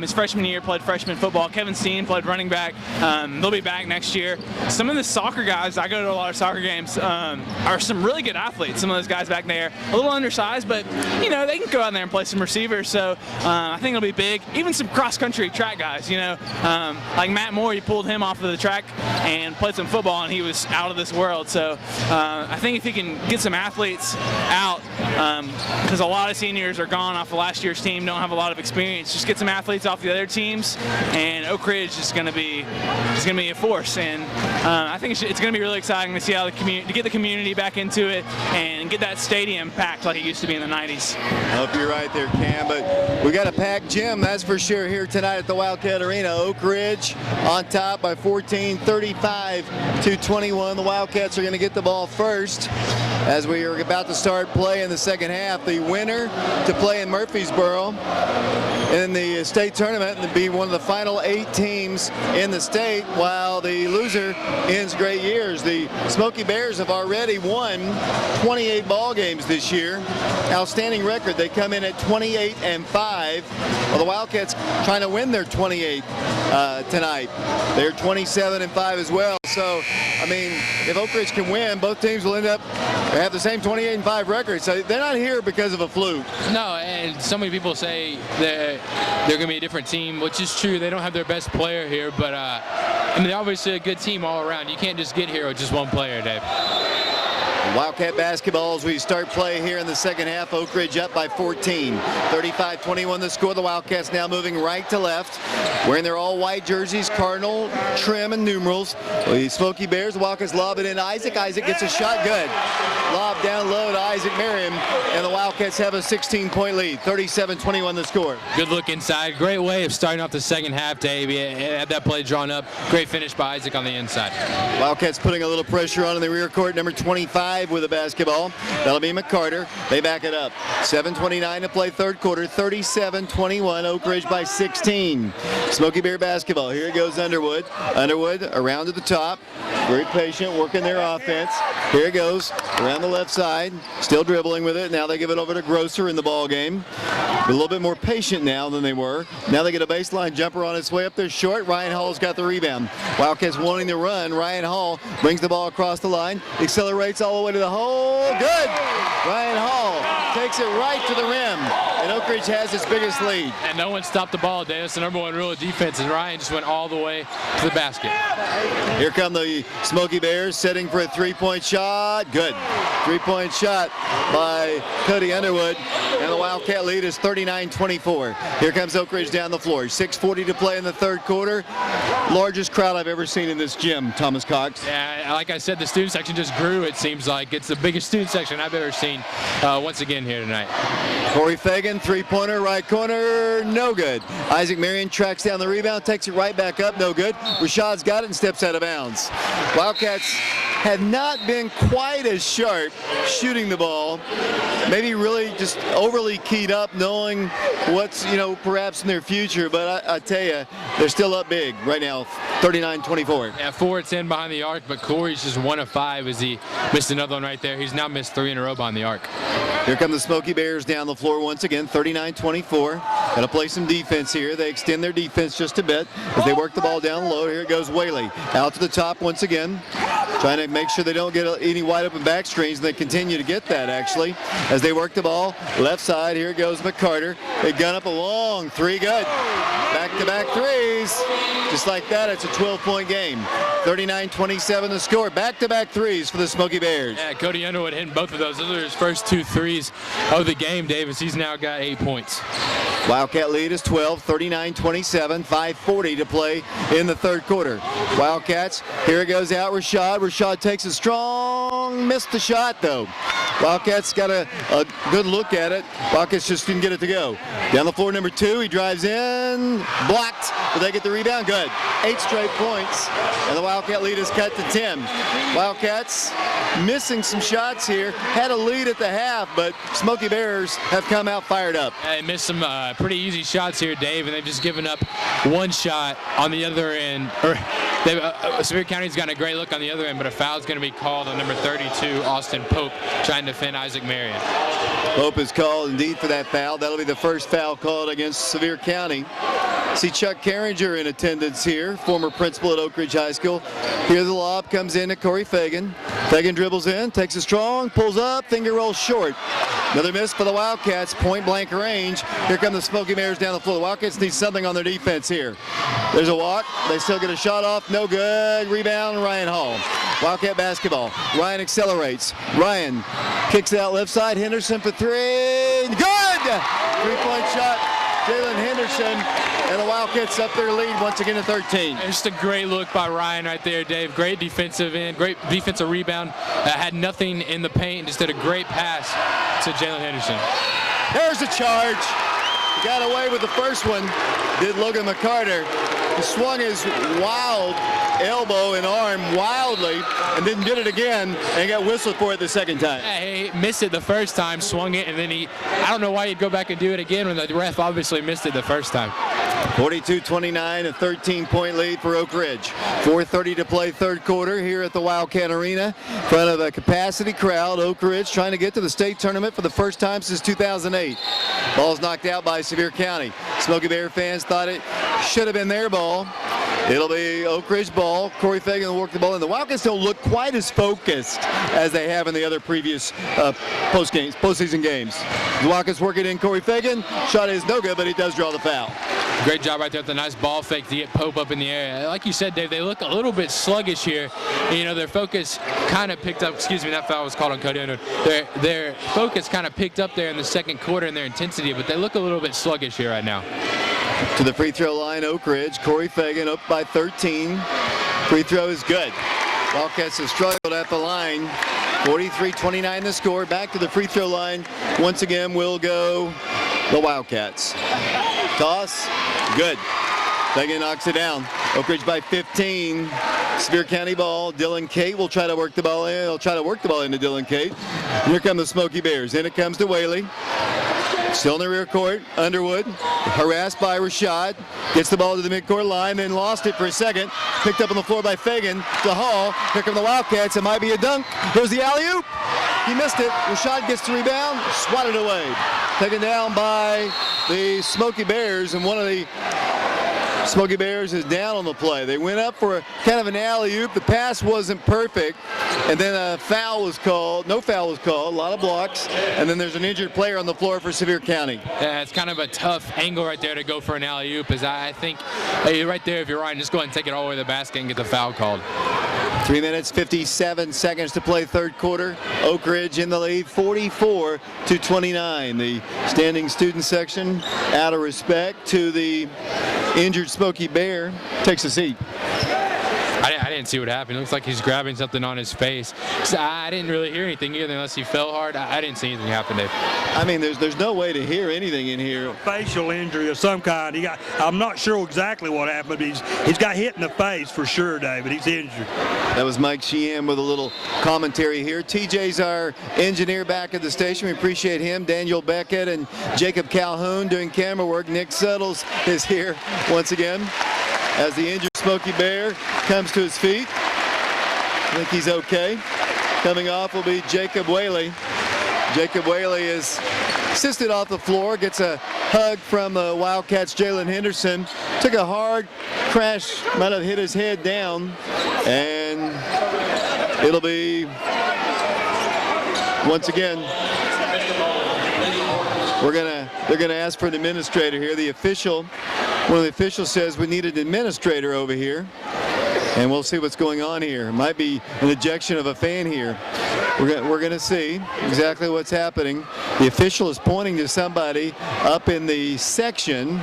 His freshman year played freshman football. Kevin Steen played running back. They'll be back next year. Some of the soccer guys, I go to a lot of soccer games, are some really good athletes. Some of those guys back there, a little undersized, but they can go out there and play some receivers. So I think it'll be big. Even some cross-country track guys, like Matt Moore, you pulled him off of the track and played some football, and he was out of this world. So I think if he can get some athletes out, because a lot of seniors are gone off of last year's team, don't have a lot of experience. Just get some athletes off the other teams, and Oak Ridge is going to be a force. And I think it's going to be really exciting to see how to get the community back into it and get that stadium packed like it used to be in the 90s. I hope you're right there, Cam. But we got a packed gym, that's for sure, here tonight at the Wildcat Arena. Oak Ridge on top by 14, 35-21. The Wildcats are going to get the ball first as we are about to start play in the second half. The winner to play in Murfreesboro in the state tournament and be one of the final 8 teams in the state, while the loser ends great years. The Smoky Bears have already won 28 ball games this year. Outstanding record. They come in at 28-5. Well, the Wildcats trying to win their 28 tonight. They're 27-5 as well. So, I mean, if Oak Ridge can win, both teams will end up have the same 28-5 record. So they're not here because of a fluke. No, and so many people say they're going to be a different team, which is true. They don't have their best player here, but they're obviously a good team all around. You can't just get here with just one player, Dave. Wildcat basketball as we start play here in the second half. Oak Ridge up by 14. 35-21 the score. The Wildcats now moving right to left. Wearing their all-white jerseys, cardinal, trim, and numerals. The Smoky Bears, the Wildcats lob it in Isaac. Isaac gets a shot, good. Lob down low to Isaac Merian, and the Wildcats have a 16-point lead. 37-21 the score. Good look inside. Great way of starting off the second half, Dave. He had that play drawn up. Great finish by Isaac on the inside. Wildcats putting a little pressure on in the rear court. Number 25 with the basketball. That'll be McCarter. They back it up. 7:29 to play third quarter. 37-21. Oak Ridge by 16. Smoky Bear basketball. Here it goes Underwood. Underwood around to the top. Very patient, working their offense. Here it goes around the left side. Still dribbling with it. Now they give it over to Grosser in the ball game. A little bit more patient now than they were. Now they get a baseline jumper on its way up there short. Ryan Hall's got the rebound. Wildcats wanting to run. Ryan Hall brings the ball across the line. Accelerates all the way to the hole. Good! Ryan Hall takes it right to the rim. And Oak Ridge has its biggest lead. And no one stopped the ball, Dave. That's the number one rule of defense, and Ryan just went all the way to the basket. Here come the Smoky Bears setting for a three-point shot. Good. Three-point shot by Cody Underwood. And the Wildcat lead is 39-24. Here comes Oak Ridge down the floor. 6:40 to play in the third quarter. Largest crowd I've ever seen in this gym, Thomas Cox. Yeah, like I said, the student section just grew, it seems like. It's the biggest student section I've ever seen once again here tonight. Cory Fagan, three-pointer, right corner, no good. Isaac Merian tracks down the rebound, takes it right back up, no good. Rashad's got it and steps out of bounds. Wildcats have not been quite as sharp shooting the ball. Maybe really just overly keyed up, knowing what's, perhaps in their future. But I tell you, they're still up big right now, 39-24. Yeah, 4-10 behind the arc, but Cory's just 1 of 5 as he missed another one right there. He's now missed 3 in a row behind the arc. Here come the Smoky Bears down the floor once again, 39-24. Got to play some defense here. They extend their defense just a bit as they work the ball down low. Here it goes Whaley. Out to the top once again. Trying to make sure they don't get any wide open back screens, and they continue to get that actually as they work the ball left side. Here goes McCarter. They gun up a long three, good. Back-to-back threes. Just like that, it's a 12-point game. 39-27 the score. Back-to-back threes for the Smoky Bears. Yeah, Cody Underwood hitting both of those. Those are his first 2 threes of the game, Davis. He's now got 8 points. Wildcat lead is 12, 39-27, 5:40 to play in the third quarter. Wildcats, here it goes out Rashad. Rashad takes a strong, missed the shot though. Wildcats got a good look at it. Wildcats just didn't get it to go. Down the floor, number 2, he drives in, blocked, but they get the rebound, good. 8 straight points, and the Wildcat lead is cut to 10. Wildcats missing some shots here, had a lead at the half, but Smoky Bears have come out fired up. They missed some pretty easy shots here, Dave, and they've just given up 1 shot on the other end. Sevier County's got a great look on the other end, but a foul's going to be called on number 32, Austin Pope, trying to defend Isaac Merian. Pope is called indeed for that foul. That'll be the first foul called against Sevier County. See Chuck Carringer in attendance here, former principal at Oak Ridge High School. Here the lob comes in to Cory Fagan. Fagan dribbles in, takes a strong, pulls up, finger rolls short. Another miss for the Wildcats, point blank range. Here come the Smoky Bears down the floor. The Wildcats need something on their defense here. There's a walk, they still get a shot off, no good. Rebound, Ryan Hall. Wildcat basketball. Ryan accelerates. Ryan kicks it out left side. Henderson for 3. Good! 3-point shot. Jaylin Henderson, and the Wildcats up their lead once again at 13. Just a great look by Ryan right there, Dave. Great defensive end, great defensive rebound. Had nothing in the paint, just did a great pass to Jaylin Henderson. There's a charge. He got away with the first one, did Logan McCarter. He swung his wild elbow and arm wildly and didn't get it again and got whistled for it the second time. Yeah, he missed it the first time, swung it, and then I don't know why he'd go back and do it again when the ref obviously missed it the first time. 42-29, a 13-point lead for Oak Ridge. 4:30 to play third quarter here at the Wildcat Arena. In front of a capacity crowd, Oak Ridge trying to get to the state tournament for the first time since 2008. Ball's knocked out by Sevier County. Smoky Bear fans thought it should have been their ball. It'll be Oak Ridge ball. Cory Fagan will work the ball in. The Wildcats don't look quite as focused as they have in the other previous postseason games. The Wildcats work it in. Cory Fagan. Shot is no good, but he does draw the foul. Great job right there with the nice ball fake to get Pope up in the air. Like you said, Dave, they look a little bit sluggish here. You know, their focus kind of picked up, excuse me, that foul was called on Cody Underwood. Their focus kind of picked up there in the second quarter in their intensity, but they look a little bit sluggish here right now. To the free throw line, Oak Ridge. Cory Fagan up by 13. Free throw is good. Wildcats have struggled at the line. 43-29 the score. Back to the free throw line. Once again will go the Wildcats. Toss, good. Fagan knocks it down. Oak Ridge by 15. Sevier County ball. Dylan Cate will try to work the ball in. He'll try to work the ball into Dylan Cate. Here come the Smoky Bears. In it comes to Whaley. Still in the rear court. Underwood harassed by Rashad. Gets the ball to the midcourt line, then lost it for a second. Picked up on the floor by Fagan to Hall. Here come the Wildcats. It might be a dunk. Here's the alley-oop. He missed it. Rashad gets the rebound. Swatted away. Taken down by the Smoky Bears, and one of the Smoky Bears is down on the play. They went up for kind of an alley-oop. The pass wasn't perfect, and then a foul was called. No foul was called. A lot of blocks, and then there's an injured player on the floor for Sevier County. Yeah, it's kind of a tough angle right there to go for an alley-oop. I think right there, if you're Ryan, just go ahead and take it all the way to the basket and get the foul called. 3 minutes, 57 seconds to play third quarter. Oak Ridge in the lead, 44-29. The standing student section, out of respect to the injured Smoky Bear, takes a seat. I didn't see what happened. It looks like he's grabbing something on his face. So I didn't really hear anything either unless he fell hard. I didn't see anything happen, Dave. I mean, there's no way to hear anything in here. Facial injury of some kind. I'm not sure exactly what happened, but he's got hit in the face for sure, David. He's injured. That was Mike Sheehan with a little commentary here. TJ's our engineer back at the station. We appreciate him. Daniel Beckett and Jacob Calhoun doing camera work. Nick Suttles is here once again as the injured Smoky Bear comes to his feet. I think he's okay. Coming off will be Jacob Whaley. Jacob Whaley is assisted off the floor, gets a hug from the Wildcats' Jaylin Henderson. Took a hard crash, might have hit his head down, and it'll be, once again, they're gonna ask for an administrator here. One of the officials says we need an administrator over here, and we'll see what's going on here. It might be an ejection of a fan here. We're gonna see exactly what's happening. The official is pointing to somebody up in the section.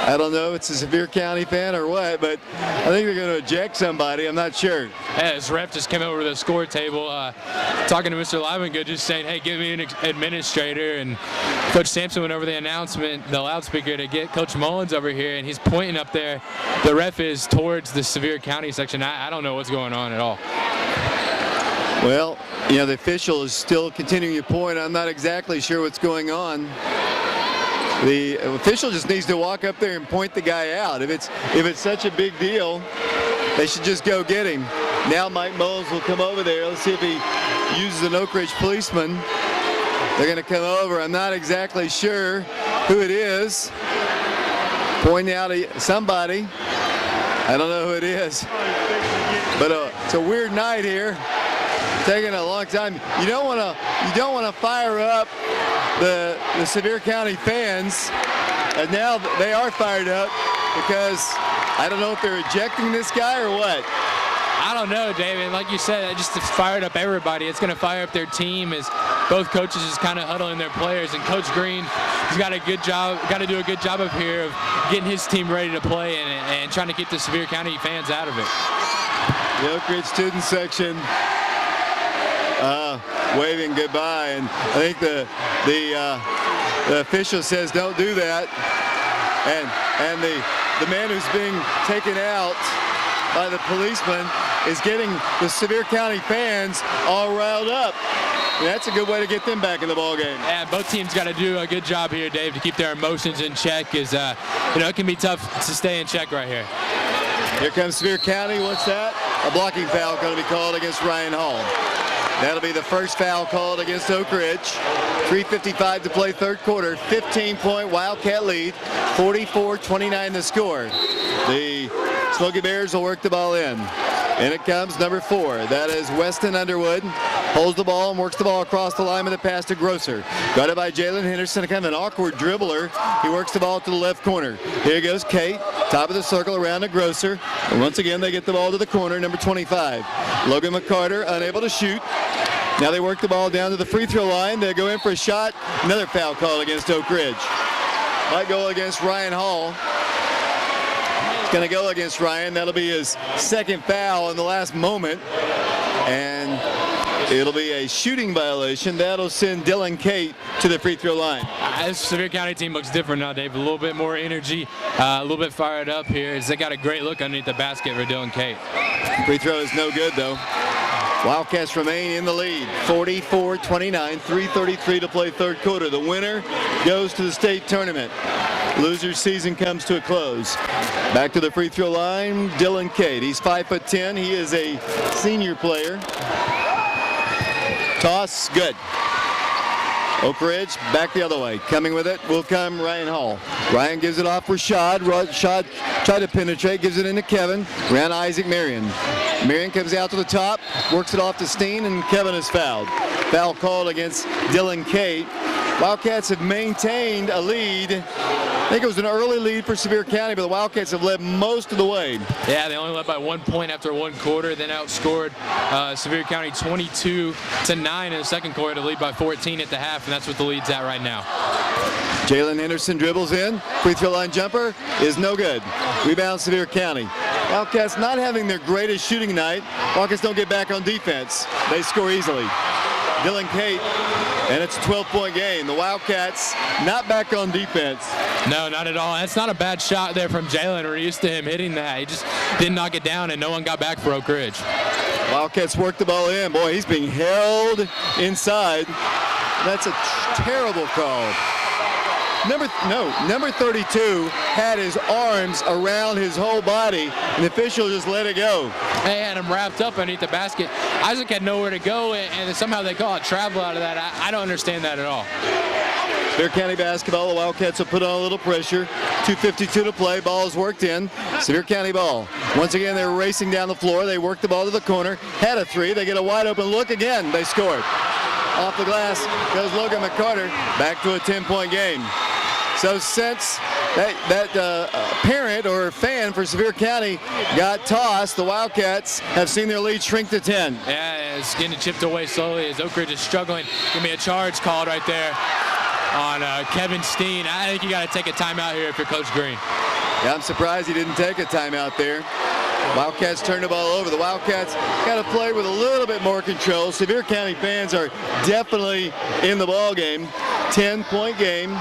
I don't know if it's a Sevier County fan or what, but I think they're going to eject somebody. I'm not sure. Yeah, this ref just came over to the score table talking to Mr. Livengood, just saying, hey, give me an administrator. And Coach Sampson went over the announcement, the loudspeaker, to get Coach Mullins over here, and he's pointing up there. The ref is towards the Sevier County section. I don't know what's going on at all. Well, you know, the official is still continuing to point. I'm not exactly sure what's going on. The official just needs to walk up there and point the guy out. If it's such a big deal, they should just go get him. Now Mike Mullins will come over there. Let's see if he uses an Oak Ridge policeman. They're going to come over. I'm not exactly sure who it is. Pointing out somebody. I don't know who it is. But it's a weird night here. Taking a long time. You don't want to fire up the Sevier County fans, and now they are fired up because I don't know if they're ejecting this guy or what. I don't know, David. Like you said, it just fired up everybody. It's going to fire up their team as both coaches is kind of huddling their players. And Coach Green has got to do a good job up here of getting his team ready to play and trying to get the Sevier County fans out of it. The Oak Ridge student section waving goodbye, and I think the official says don't do that, and the man who's being taken out by the policeman is getting the Sevier County fans all riled up. And that's a good way to get them back in the ball game. Yeah, both teams got to do a good job here, Dave, to keep their emotions in check. Is it can be tough to stay in check right here. Here comes Sevier County. What's that? A blocking foul going to be called against Rian Hall. That'll be the first foul called against Oak Ridge. 3:55 to play third quarter. 15-point Wildcat lead. 44-29 the score. The Smoky Bears will work the ball in. And it comes number 4. That is Weston Underwood. Holds the ball and works the ball across the line with a pass to Grosser. Guarded by Jaylin Henderson, kind of an awkward dribbler. He works the ball to the left corner. Here goes Kate, top of the circle around to Grosser. And once again, they get the ball to the corner, number 25. Logan McCarter unable to shoot. Now they work the ball down to the free throw line. They go in for a shot. Another foul call against Oak Ridge. Might go against Rian Hall. It's going to go against Ryan. That'll be his second foul in the last moment. And it'll be a shooting violation. That'll send Dylan Kate to the free throw line. This Sevier County team looks different now, Dave. A little bit more energy, a little bit fired up here. As they got a great look underneath the basket for Dylan Kate. Free throw is no good, though. Wildcats remain in the lead, 44-29, 3:33 to play third quarter. The winner goes to the state tournament. Loser's season comes to a close. Back to the free throw line, Dylan Cade. He's 5'10". He is a senior player. Toss, good. Oak Ridge back the other way. Coming with it will come Rian Hall. Ryan gives it off for Rashad. Rashad tried to penetrate, gives it into Kevin. Ran Isaac Merian. Merian comes out to the top, works it off to Steen, and Kevin is fouled. Foul called against Dylan Cate. Wildcats have maintained a lead. I think it was an early lead for Sevier County, but the Wildcats have led most of the way. Yeah, they only led by 1 point after one quarter, then outscored Sevier County 22-9 in the second quarter to lead by 14 at the half, and that's what the lead's at right now. Jaylin Henderson dribbles in. Free throw line jumper is no good. Rebound Sevier County. Wildcats not having their greatest shooting night. Wildcats don't get back on defense. They score easily. Dylan Cate, and it's a 12-point game. The Wildcats not back on defense. No, not at all. That's not a bad shot there from Jaylin. We're used to him hitting that. He just didn't knock it down, and no one got back for Oak Ridge. Wildcats work the ball in. Boy, he's being held inside. That's a terrible call. Number 32 had his arms around his whole body, and the official just let it go. They had him wrapped up underneath the basket. Isaac had nowhere to go, and somehow they call it travel out of that. I don't understand that at all. Sevier County basketball, the Wildcats have put on a little pressure. 2:52 to play, ball is worked in. Sevier County ball. Once again, they're racing down the floor. They work the ball to the corner, had a three. They get a wide open look again. They scored. Off the glass goes Logan McCarter, back to a 10-point game. So since that parent or fan for Sevier County got tossed, the Wildcats have seen their lead shrink to 10. Yeah, it's getting chipped away slowly as Oak Ridge is struggling. Give me a charge called right there on Kevin Steen. I think you got to take a timeout here if you're Coach Green. Yeah, I'm surprised he didn't take a timeout there. Wildcats turned the ball over. The Wildcats got to play with a little bit more control. Sevier County fans are definitely in the ball game. 10-point game,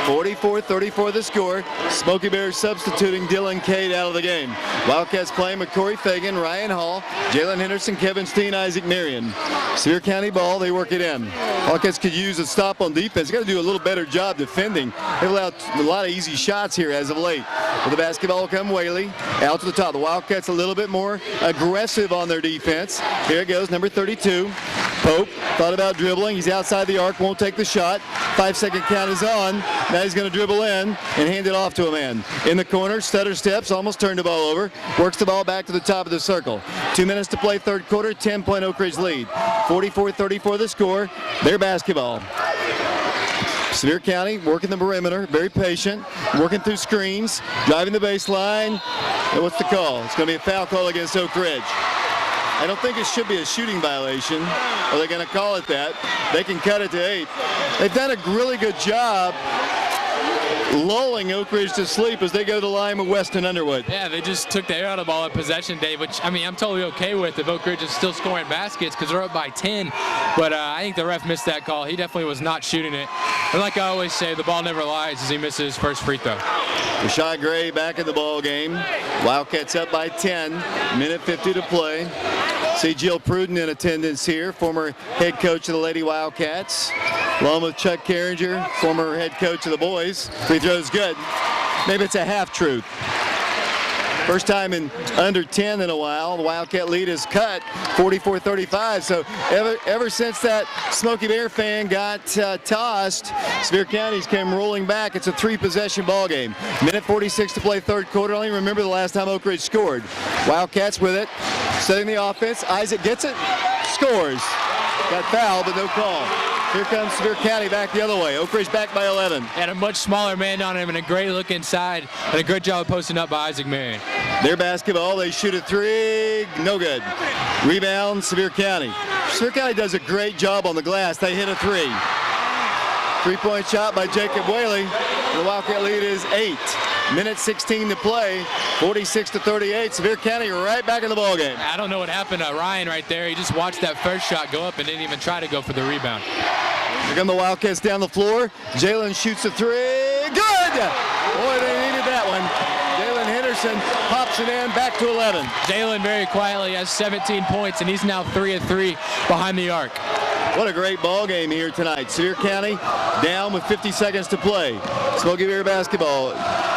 44-34 the score. Smoky Bears substituting Dylan Cate out of the game. Wildcats playing with Cory Fagan, Rian Hall, Jaylin Henderson, Kevin Steen, Isaac Merian. Sevier County ball, they work it in. Wildcats could use a stop on defense. Got to do a little better job defending. They've allowed a lot of easy shots here as of late. With the basketball will come Whaley out to the top. The Wildcats a little bit more aggressive on their defense. Here it goes, number 32. Pope thought about dribbling. He's outside the arc, won't take the shot. 5-second count is on. Now he's going to dribble in and hand it off to a man. In the corner, stutter steps, almost turned the ball over. Works the ball back to the top of the circle. 2 minutes to play third quarter, 10-point Oak Ridge lead. 44-34 the score. Their basketball. Sevier County working the perimeter, very patient, working through screens, driving the baseline. And what's the call? It's going to be a foul call against Oak Ridge. I don't think it should be a shooting violation. Are they going to call it that? They can cut it to 8. They've done a really good job lulling Oak Ridge to sleep as they go to the line with Weston Underwood. Yeah, they just took the air out of the ball at possession, Dave, which, I mean, I'm totally okay with if Oak Ridge is still scoring baskets because they're up by 10. But I think the ref missed that call. He definitely was not shooting it. And like I always say, the ball never lies as he misses his first free throw. Rashad Gray back in the ball game. Wildcats up by 10. Minute 50 to play. See Jill Pruden in attendance here, former head coach of the Lady Wildcats, along with Chuck Carringer, former head coach of the boys. Free throw's good. Maybe it's a half-truth. First time in under 10 in a while. The Wildcat lead is cut 44-35. So ever since that Smoky Bear fan got tossed, Sevier County's came rolling back. It's a 3-possession ball game. Minute 46 to play third quarter. I don't even remember the last time Oak Ridge scored. Wildcats with it. Setting the offense. Isaac gets it, scores. Got fouled, but no call. Here comes Sevier County back the other way. Oak Ridge back by 11. Had a much smaller man on him and a great look inside and a good job of posting up by Isaac Merian. Their basketball, they shoot a three, no good. Rebound, Sevier County. Sevier County does a great job on the glass. They hit a three. Three-point shot by Jacob Whaley. The Wildcat lead is 8. Minute 16 to play, 46-38. Sevier County right back in the ballgame. I don't know what happened to Ryan right there. He just watched that first shot go up and didn't even try to go for the rebound. Here come the Wildcats down the floor. Jaylin shoots a three. Good! Boy, they needed that one. Jaylin Henderson pops it in, back to 11. Jaylin very quietly has 17 points, and he's now 3 of 3 behind the arc. What a great ball game here tonight. Sevier County down with 50 seconds to play. Smoky Bear basketball.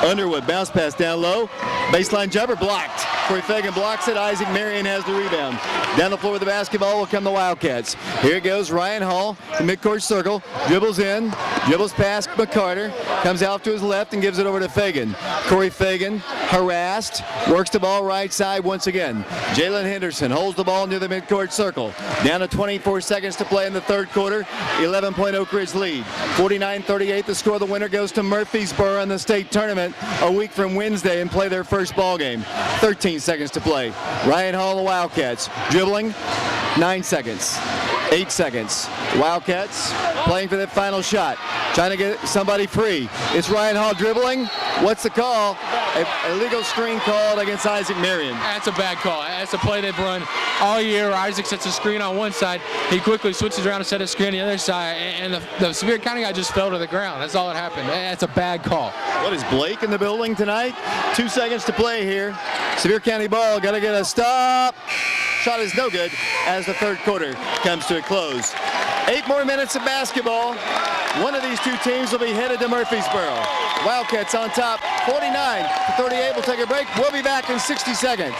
Underwood bounce pass down low. Baseline jumper blocked. Cory Fagan blocks it. Isaac Merian has the rebound. Down the floor with the basketball will come the Wildcats. Here it goes. Rian Hall, the midcourt circle. Dribbles in. Dribbles past McCarter. Comes out to his left and gives it over to Fagan. Cory Fagan harassed. Works the ball right side once again. Jaylin Henderson holds the ball near the midcourt circle. Down to 24 seconds to play in the third quarter. 11-point Oak Ridge lead. 49-38 the score. The winner goes to Murfreesboro in the state tournament a week from Wednesday and play their first ball game. 13 seconds to play. Rian Hall, the Wildcats. Dribbling, 9 seconds. 8 seconds. Wildcats playing for that final shot. Trying to get somebody free. It's Rian Hall dribbling. What's the call? A illegal screen called against Isaac Merian. That's a bad call. That's a play they've run all year. Isaac sets a screen on one side. He quickly switches around and sets a screen on the other side. And the Sevier County guy just fell to the ground. That's all that happened. That's a bad call. What is Blake in the building tonight? 2 seconds to play here. Sevier County ball. Got to get a stop. Shot is no good as the third quarter comes to a close. 8 more minutes of basketball. One of these two teams will be headed to Murfreesboro. Wildcats on top, 49-38. We'll take a break. We'll be back in 60 seconds.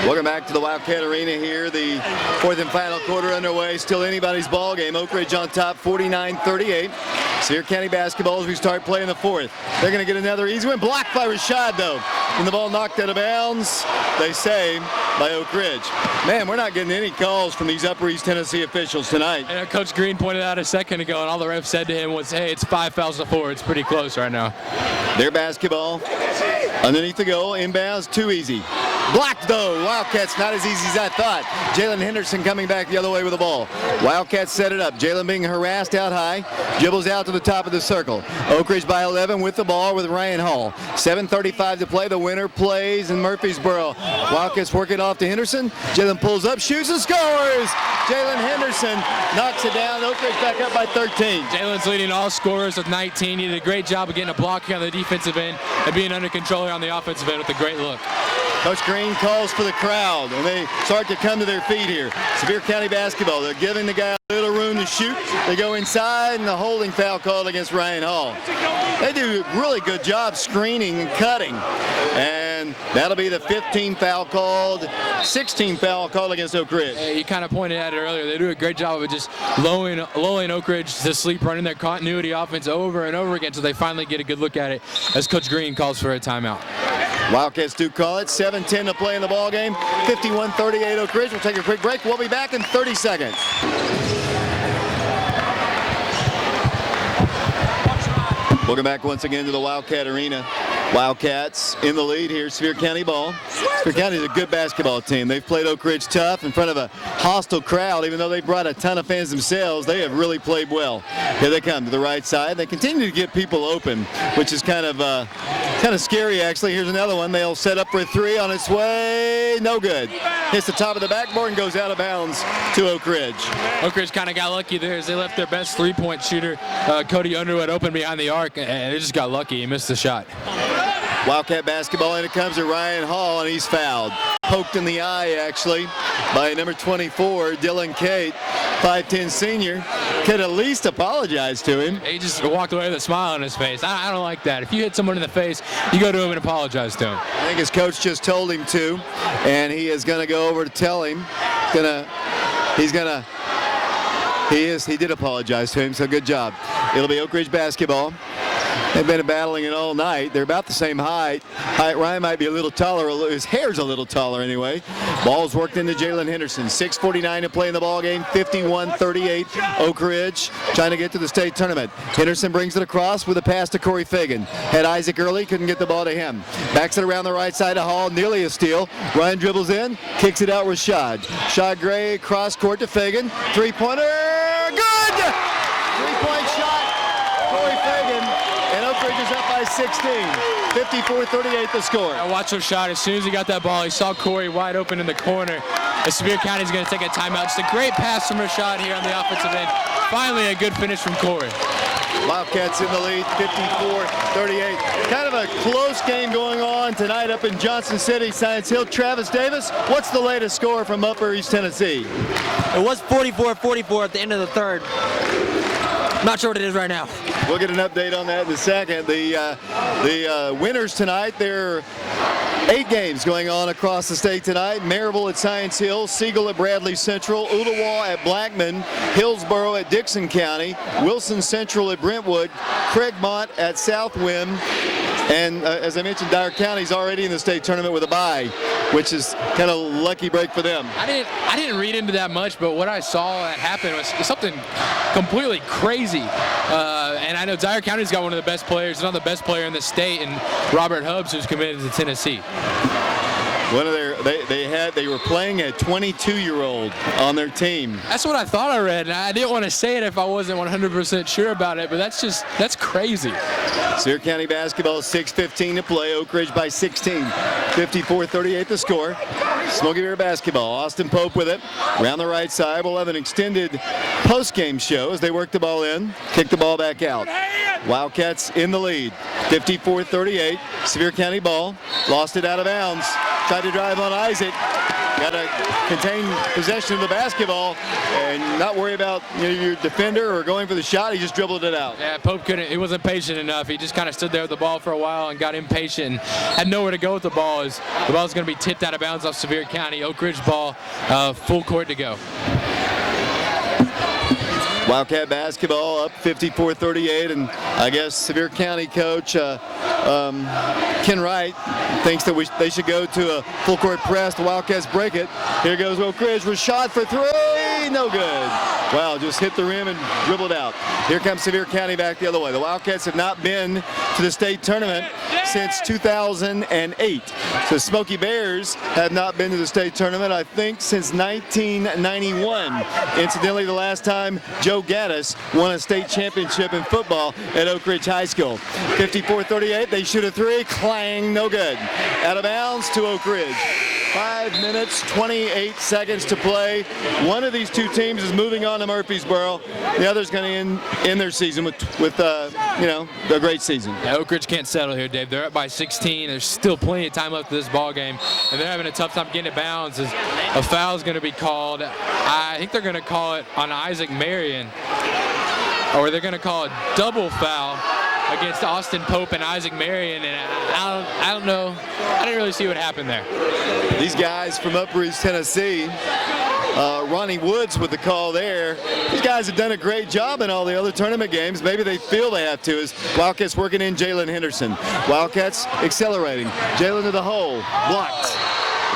Welcome back to the Wildcat Arena here. The fourth and final quarter underway. Still anybody's ball game. Oak Ridge on top, 49-38. Sevier County basketball as we start playing the fourth. They're going to get another easy one. Blocked by Rashad, though. And the ball knocked out of bounds. They say by Oak Ridge. Man, we're not getting any calls from these Upper East Tennessee officials tonight. And Coach Green pointed out a second ago, and all the refs said to him was, hey, it's 5 fouls to 4. It's pretty close right now. Their basketball underneath the goal. Inbounds, too easy. Blocked, though. Wildcats not as easy as I thought. Jaylin Henderson coming back the other way with the ball. Wildcats set it up. Jaylin being harassed out high. Dribbles out to the top of the circle. Oak Ridge by 11 with the ball with Rian Hall. 7:35 to play. The winner plays in Murfreesboro. Wildcats work it off to Henderson. Jaylin pulls up, shoots, and scores! Jaylin Henderson knocks it down. Oak Ridge back up by 13. Jalen's leading all scorers with 19. He did a great job of getting a block on the defensive end and being under control on the offensive end with a great look. Coach Green calls for the crowd, and they start to come to their feet here. Sevier County basketball. They're giving the guy a little room to shoot. They go inside, and the holding foul called against Rian Hall. They do a really good job screening and cutting. And that'll be the 15 foul called, 16 foul called against Oak Ridge. You kind of pointed at it earlier. They do a great job of just lulling Oak Ridge to sleep, running their continuity offense over and over again until they finally get a good look at it as Coach Green calls for a timeout. Wildcats do call it. 7:10 to play in the ball game. 51-38 Oak Ridge. We'll take a quick break. We'll be back in 30 seconds. Welcome back once again to the Wildcat Arena. Wildcats in the lead here, Sevier County ball. Sevier County is a good basketball team. They've played Oak Ridge tough in front of a hostile crowd. Even though they brought a ton of fans themselves, they have really played well. Here they come to the right side. They continue to get people open, which is kind of scary, actually. Here's another one. They'll set up for a three on its way. No good. Hits the top of the backboard and goes out of bounds to Oak Ridge. Oak Ridge kind of got lucky there as they left their best three-point shooter, Cody Underwood, open behind the arc, and they just got lucky. He missed the shot. Wildcat basketball, and it comes to Rian Hall, and he's fouled. Poked in the eye, actually, by number 24, Dylan Cate, 5'10 senior. Could at least apologize to him. He just walked away with a smile on his face. I don't like that. If you hit someone in the face, you go to him and apologize to him. I think his coach just told him to, and he is going to go over to tell him. He did apologize to him, so good job. It'll be Oak Ridge basketball. They've been battling it all night. They're about the same height. Ryan might be a little taller. His hair's a little taller anyway. Ball's worked into Jaylin Henderson. 6:49 to play in the ball game. 51-38. Oak Ridge trying to get to the state tournament. Henderson brings it across with a pass to Cory Fagan. Had Isaac early, couldn't get the ball to him. Backs it around the right side of Hall, nearly a steal. Ryan dribbles in, kicks it out Rashad. Rashad Gray cross court to Fagan. Three-pointer, good! Three-point shot, Cory Fagan. And Oak Ridge is up by 16. 54-38 the score. I watched Rashad. As soon as he got that ball, he saw Cory wide open in the corner. The Sevier County is going to take a timeout. Just a great pass from Rashad here on the offensive end. Finally, a good finish from Cory. Wildcats in the lead, 54-38. Kind of a close game going on tonight up in Johnson City, Science Hill. Travis Davis, what's the latest score from Upper East Tennessee? It was 44-44 at the end of the third. Not sure what it is right now. We'll get an update on that in a second. The winners tonight, there are 8 games going on across the state tonight. Maryville at Science Hill, Siegel at Bradley Central, Ooltewah at Blackman, Hillsboro at Dixon County, Wilson Central at Brentwood, Craigmont at South Wim, and as I mentioned, Dyer County's already in the state tournament with a bye, which is kind of a lucky break for them. I didn't read into that much, but what I saw that happen was something completely crazy. And I know Dyer County's got one of the best players, not the best player in the state, and Robert Hubbs, who's committed to Tennessee. One of they were playing a 22-year-old on their team. That's what I thought I read, and I didn't want to say it if I wasn't 100% sure about it, but that's crazy. Sevier County basketball, 6:15 to play. Oak Ridge by 16. 54-38 the score. Smoky Bear basketball. Austin Pope with it. Around the right side. We'll have an extended post-game show as they work the ball in, kick the ball back out. Wildcats in the lead. 54-38. Sevier County ball. Lost it out of bounds. Tried to drive on Isaac. Got to contain possession of the basketball and not worry about your defender or going for the shot. He just dribbled it out. Yeah, Pope couldn't. He wasn't patient enough. He just kind of stood there with the ball for a while and got impatient and had nowhere to go with the ball. The ball's going to be tipped out of bounds off Sevier County. Oak Ridge ball, full court to go. Wildcat basketball up 54-38, and I guess Sevier County coach Ken Wright thinks that they should go to a full court press. The Wildcats break it. Here goes Oak Ridge. Rashad for 3, no good. Wow, just hit the rim and dribbled out. Here comes Sevier County back the other way. The Wildcats have not been to the state tournament since 2008. So Smoky Bears have not been to the state tournament, I think, since 1991. Incidentally, the last time Joe Gaddis won a state championship in football at Oak Ridge High School. 54-38, they shoot a 3, clang, no good. Out of bounds to Oak Ridge. 5 minutes, 28 seconds to play. One of these two teams is moving on to Murfreesboro. The other's going to end their season with a great season. Yeah, Oak Ridge can't settle here, Dave. They're up by 16. There's still plenty of time left in this ball game, and they're having a tough time getting it balanced. A foul is going to be called. I think they're going to call it on Isaac Merian, or they're going to call a double foul against Austin Pope and Isaac Merian, and I don't know. I didn't really see what happened there. These guys from Upper East Tennessee, Ronnie Woods with the call there. These guys have done a great job in all the other tournament games. Maybe they feel they have to, as Wildcats working in Jaylin Henderson. Wildcats accelerating. Jaylin to the hole, blocked.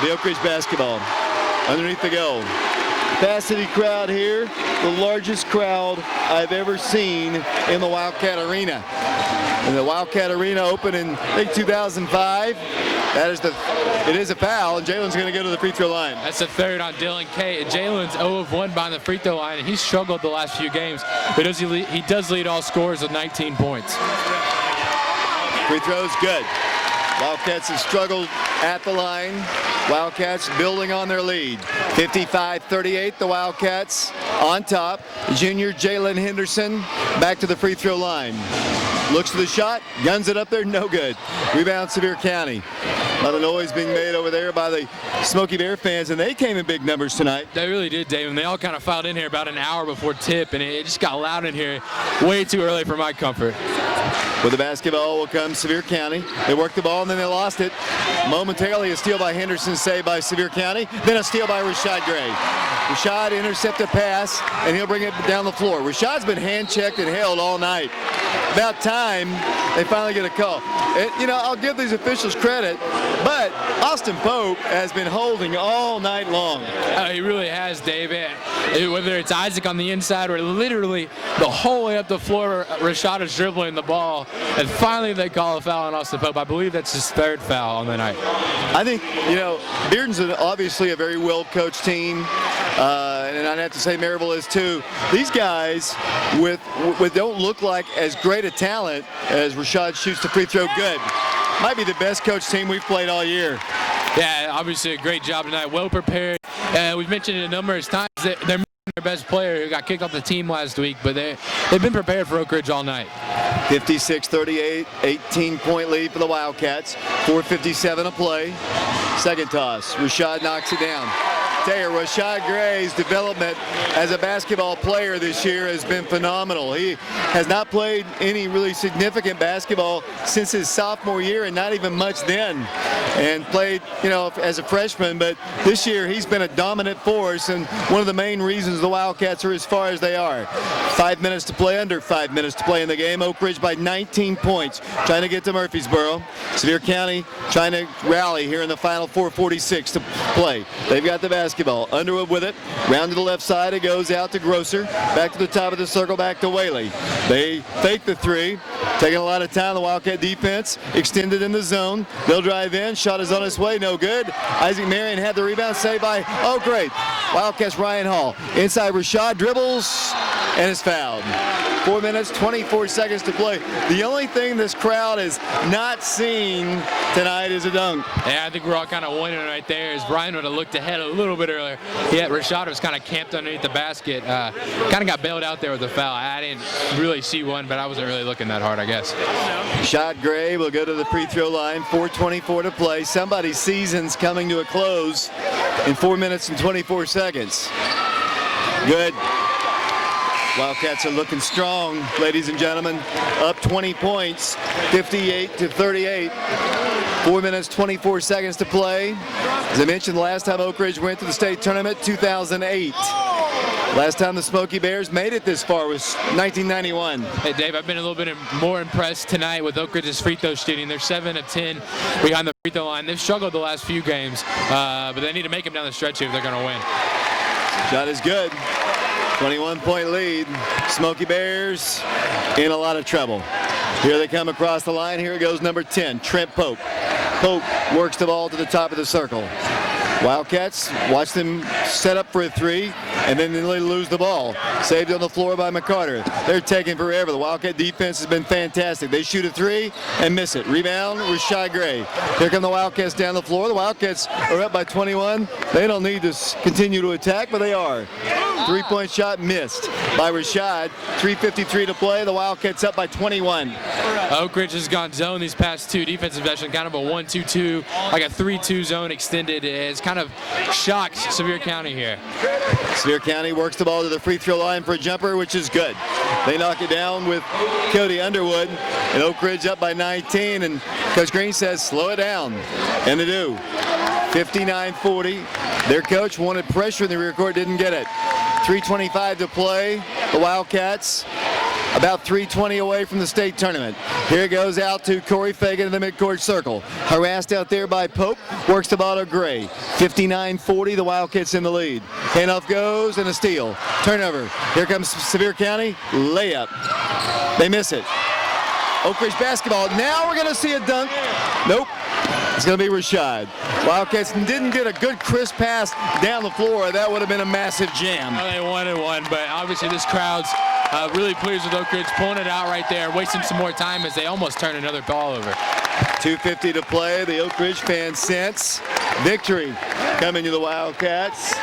The Oak Ridge basketball underneath the goal. Capacity crowd here, the largest crowd I've ever seen in the Wildcat Arena. And the Wildcat Arena opened in, I think, 2005. It is a foul, and Jalen's going to go to the free throw line. That's the third on Dylan Cate, and Jalen's 0 of 1 behind the free throw line, and he's struggled the last few games, but he does lead all scorers with 19 points. Free throw's good. Wildcats have struggled at the line. Wildcats building on their lead. 55-38, the Wildcats on top. Junior Jaylin Henderson back to the free throw line. looks to the shot, guns it up there, no good. Rebound Sevier County. A lot of noise being made over there by the Smoky Bear fans, and they came in big numbers tonight. They really did, Dave, and they all kind of filed in here about an hour before tip, and it just got loud in here way too early for my comfort. With the basketball will come Sevier County. They worked the ball and then they lost it. Momentarily a steal by Henderson, saved by Sevier County. Then a steal by Rashad Gray. Rashad intercepted a pass and he'll bring it down the floor. Rashad's been hand-checked and held all night. About time they finally get a call. You know, I'll give these officials credit, but Austin Pope has been holding all night long. He really has, Dave. Whether it's Isaac on the inside or literally the whole way up the floor, Rashad is dribbling the ball. And finally they call a foul on Austin Pope. I believe that's his third foul on the night. I think, you know, Bearden's obviously a very well-coached team. And I'd have to say Maryville is too. These guys with don't look like as great a talent as Rashad shoots the free throw good. Might be the best coached team we've played all year. Yeah, obviously a great job tonight. Well prepared. We've mentioned it a number of times that they're their best player who got kicked off the team last week, but they've been prepared for Oak Ridge all night. 56-38, 18-point lead for the Wildcats. 4:57 to play. Second toss. Rashad knocks it down. Tell you, Rashad Gray's development as a basketball player this year has been phenomenal. He has not played any really significant basketball since his sophomore year, and not even much then, and played, you know, as a freshman. But this year he's been a dominant force, and one of the main reasons the Wildcats are as far as they are. 5 minutes to play, under 5 minutes to play in the game. Oak Ridge by 19 points, trying to get to Murfreesboro. Sevier County trying to rally here in the final 4:46 to play. They've got the basketball. Underwood with it, round to the left side, it goes out to Grosser, back to the top of the circle, back to Whaley. They fake the three, taking a lot of time. The Wildcat defense extended in the zone. They'll drive in, shot is on its way, no good. Isaac Merian had the rebound, saved by, oh great, Wildcats Rian Hall. Inside Rashad, dribbles, and is fouled. 4 minutes, 24 seconds to play. The only thing this crowd has not seen tonight is a dunk. Yeah, I think we're all kind of wondering right there as Brian would have looked ahead a little bit earlier. Yeah, Rashad was kind of camped underneath the basket. Kind of got bailed out there with the foul. I didn't really see one, but I wasn't really looking that hard, I guess. Rashad Gray will go to the free throw line. 4:24 to play. Somebody's season's coming to a close in 4 minutes and 24 seconds. Good. Wildcats are looking strong, ladies and gentlemen. Up 20 points, 58-38. 4 minutes, 24 seconds to play. As I mentioned, the last time Oak Ridge went to the state tournament, 2008. Last time the Smoky Bears made it this far was 1991. Hey, Dave, I've been a little bit more impressed tonight with Oak Ridge's free throw shooting. They're 7 of 10 behind the free throw line. They've struggled the last few games, but they need to make them down the stretch here if they're going to win. Shot is good. 21-point lead. Smoky Bears in a lot of trouble. Here they come across the line. Here it goes, number 10, Trent Pope. Pope works the ball to the top of the circle. Wildcats, watch them set up for a three, and then they lose the ball. Saved on the floor by McCarter. They're taking forever. The Wildcat defense has been fantastic. They shoot a three and miss it. Rebound, Rashad Gray. Here come the Wildcats down the floor. The Wildcats are up by 21. They don't need to continue to attack, but they are. Three-point shot missed by Rashad. 3:53 to play. The Wildcats up by 21. Oak Ridge has gone zone these past two defensive possessions, kind of a 1-2-2, like a 3-2 zone extended. It's kind of shocked Sevier County here. Sevier County works the ball to the free throw line for a jumper, which is good. They knock it down with Cody Underwood, and Oak Ridge up by 19, and Coach Green says slow it down, and they do. 59-40. Their coach wanted pressure in the rear court, didn't get it. 3:25 to play. The Wildcats about 3:20 away from the state tournament. Here it goes out to Cory Fagan in the midcourt circle. Harassed out there by Pope. Works the ball to Gray. 59-40, the Wildcats in the lead. Handoff goes and a steal. Turnover. Here comes Sevier County. Layup. They miss it. Oak Ridge basketball. Now we're going to see a dunk. Nope. It's going to be Rashad. Wildcats didn't get a good crisp pass down the floor. That would have been a massive jam. Well, they wanted one, but obviously this crowd's really pleased with Oak Ridge pulling it out right there, wasting some more time as they almost turn another ball over. 2:50 to play. The Oak Ridge fans sense victory coming to the Wildcats.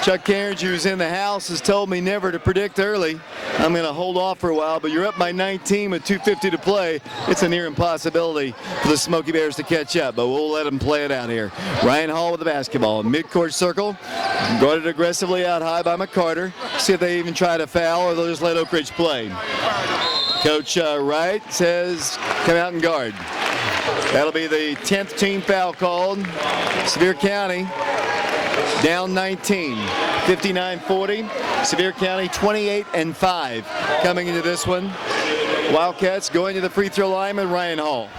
Chuck Cairns, who's in the house, has told me never to predict early. I'm going to hold off for a while, but you're up by 19 with 2:50 to play. It's a near impossibility for the Smoky Bears to catch up, but we'll let them play it out here. Rian Hall with the basketball. Midcourt circle. Guarded aggressively out high by McCarter. See if they even try to foul or they'll just let Oak Ridge play. Coach Wright says come out and guard. That'll be the 10th team foul called. Sevier County down 19, 59-40. Sevier County 28-5 coming into this one. Wildcats going to the free throw line with Rian Hall.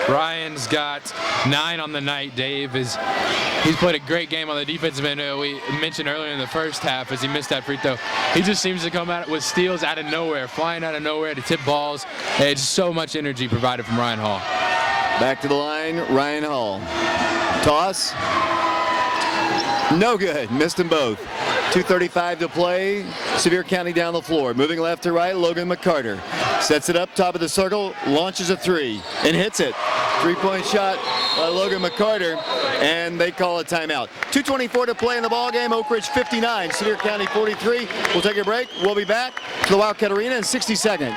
Ryan's got 9 on the night. He's played a great game on the defensive end. We mentioned earlier in the first half as he missed that free throw. He just seems to come out with steals out of nowhere, flying out of nowhere to tip balls. It's so much energy provided from Rian Hall. Back to the line, Rian Hall. Toss. No good. Missed them both. 2:35 to play. Sevier County down the floor. Moving left to right, Logan McCarter. Sets it up, top of the circle, launches a three, and hits it. Three-point shot by Logan McCarter, and they call a timeout. 2:24 to play in the ball game. Oak Ridge 59, Sevier County 43. We'll take a break. We'll be back to the Wildcat Arena in 60 seconds.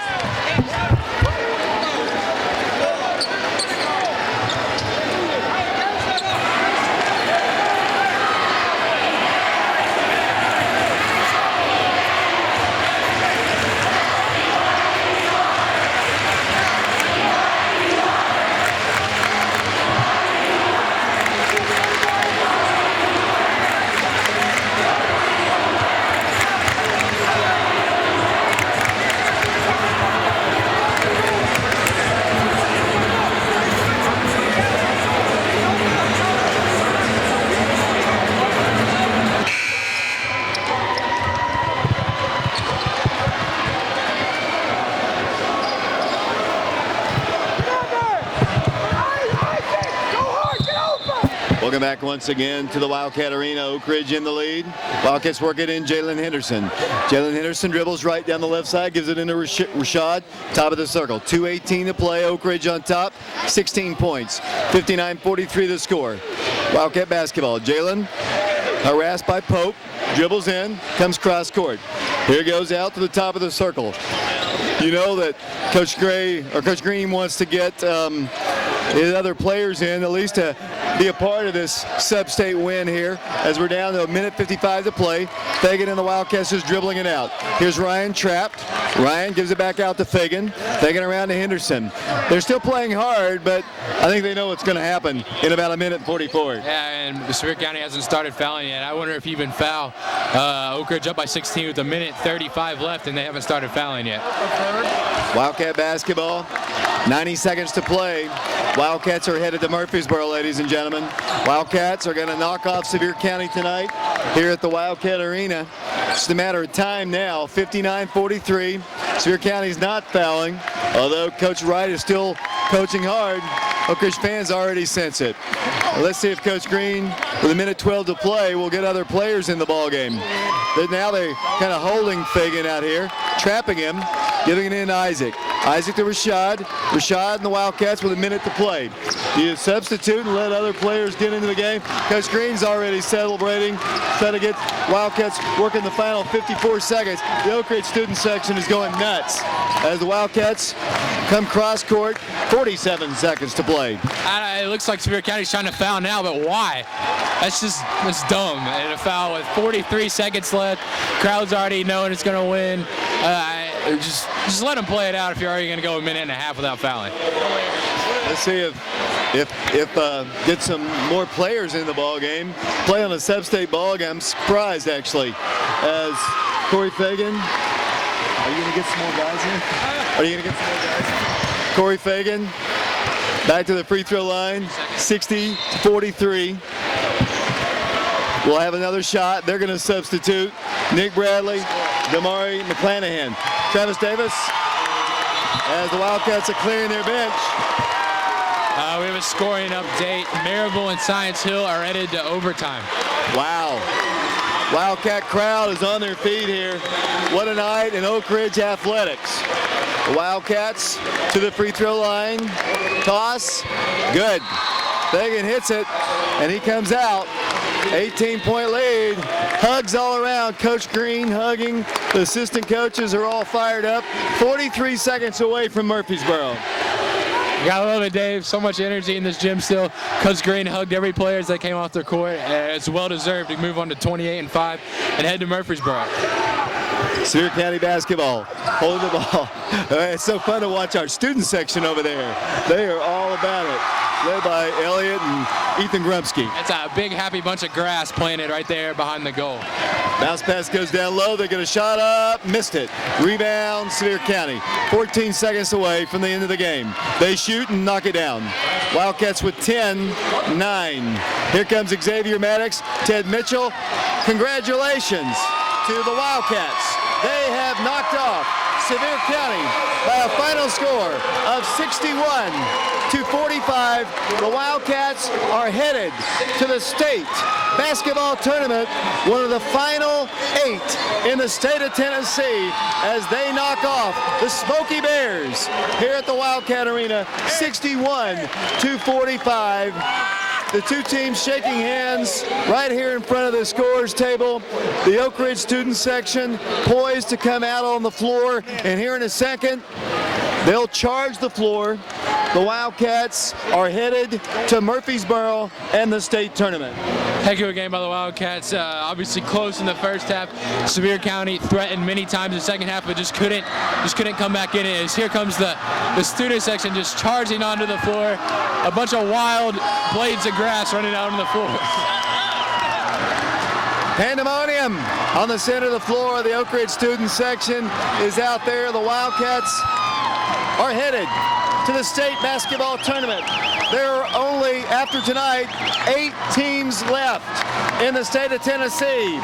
Welcome back once again to the Wildcat Arena. Oak Ridge in the lead. Wildcats work it in. Jaylin Henderson. Jaylin Henderson dribbles right down the left side, gives it into Rashad. Top of the circle. 2:18 to play. Oak Ridge on top. 16 points. 59-43 the score. Wildcat basketball. Jaylin harassed by Pope. Dribbles in. Comes cross court. Here goes out to the top of the circle. You know that Coach Green wants to get his other players in, at least to be a part of this sub-state win here, as we're down to 1:55 to play. Fagan and the Wildcats just dribbling it out. Here's Ryan trapped. Ryan gives it back out to Fagan. Fagan around to Henderson. They're still playing hard, but I think they know what's going to happen in about 1:44. Yeah, and Sevier County hasn't started fouling yet. I wonder if even foul. Oak Ridge up by 16 with 1:35 left, and they haven't started fouling yet. Wildcat basketball. 90 seconds to play. Wildcats are headed to Murfreesboro, ladies and gentlemen. Wildcats are going to knock off Sevier County tonight here at the Wildcat Arena. It's just a matter of time now. 59-43. Sevier County's not fouling, although Coach Wright is still coaching hard. Oak Ridge fans already sense it. Let's see if Coach Green, with 1:12 to play, will get other players in the ball game. But now they're kind of holding Fagan out here, trapping him, giving it in to Isaac. Isaac to Rashad. Rashad and the Wildcats with 1 minute to play. Do you substitute and let other players get into the game? Coach Green's already celebrating, trying to get Wildcats working the final 54 seconds. The Oak Ridge student section is going nuts as the Wildcats come cross court. 47 seconds to play. It looks like Sevier County's trying to foul now, but why? That's dumb. And a foul with 43 seconds left. Crowd's already knowing it's going to win. Just let them play it out if you're already going to go 1.5 minutes without fouling. Let's see if get some more players in the ball game. Play on a sub-state ball game. I'm surprised actually, as Cory Fagan. Are you going to get some more guys in? Are you going to get some more guys? Cory Fagan back to the free throw line. 60-43. We'll have another shot. They're going to substitute Nick Bradley, Damari McClanahan. Travis Davis, as the Wildcats are clearing their bench. We have a scoring update. Maryville and Science Hill are headed to overtime. Wow. Wildcat crowd is on their feet here. What a night in Oak Ridge athletics. The Wildcats to the free throw line. Toss. Good. Fagan hits it, and he comes out. 18-point lead Hugs all around. Coach Green hugging. The assistant coaches are all fired up. 43 seconds away from Murfreesboro. You gotta love it, Dave. So much energy in this gym still. Coach Green hugged every player as they came off their court. It's well deserved to move on to 28-5 and head to Murfreesboro. Sevier County basketball, holding the ball. It's so fun to watch our student section over there. They are all about it, led by Elliott and Ethan Grumsky. It's a big, happy bunch of grass planted right there behind the goal. Bounce pass goes down low. They get a shot up, missed it. Rebound, Sevier County. 14 seconds away from the end of the game. They shoot and knock it down. Wildcats with 10-9. Here comes Xavier Maddox, Ted Mitchell. Congratulations to the Wildcats. They have knocked off Sevier County by a final score of 61-45. The Wildcats are headed to the state basketball tournament, one of the final 8 in the state of Tennessee, as they knock off the Smoky Bears here at the Wildcat Arena, 61-45. The two teams shaking hands right here in front of the scorers table. The Oak Ridge student section poised to come out on the floor, and here in a second, they'll charge the floor. The Wildcats are headed to Murfreesboro and the state tournament. Heck of a game by the Wildcats. Obviously close in the first half. Sevier County threatened many times in the second half, but just couldn't come back in it. As here comes the student section just charging onto the floor. A bunch of wild blades of grass running out on the floor. Pandemonium on the center of the floor. The Oak Ridge student section is out there. The Wildcats are headed to the state basketball tournament. There are only, after tonight, 8 teams left in the state of Tennessee.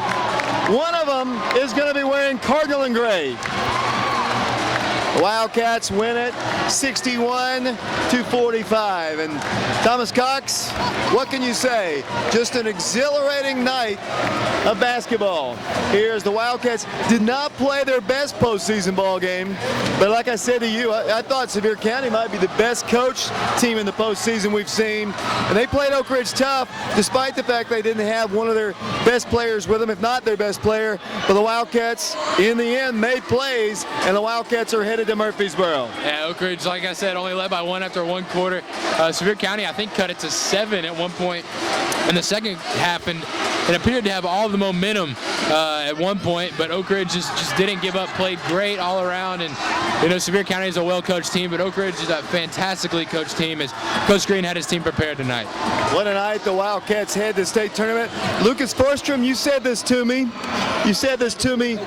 One of them is going to be wearing cardinal and gray. The Wildcats win it 61-45. And Thomas Cox, what can you say? Just an exhilarating night of basketball. Here's the Wildcats did not play their best postseason ball game, but like I said to you, I thought Sevier County might be the best coached team in the postseason we've seen. And they played Oak Ridge tough, despite the fact they didn't have one of their best players with them, if not their best player. But the Wildcats, in the end, made plays, and the Wildcats are headed to Murfreesboro. Yeah, Oak Ridge, like I said, only led by 1 after 1 quarter. Sevier County, I think, cut it to 7 at one point in the second half, and it appeared to have all the momentum at one point, but Oak Ridge just didn't give up, played great all around. And you know, Sevier County is a well-coached team, but Oak Ridge is a fantastically coached team, as Coach Green had his team prepared tonight. What a night. The Wildcats head to the state tournament. Lucas Forstrom, you said this to me. You said this to me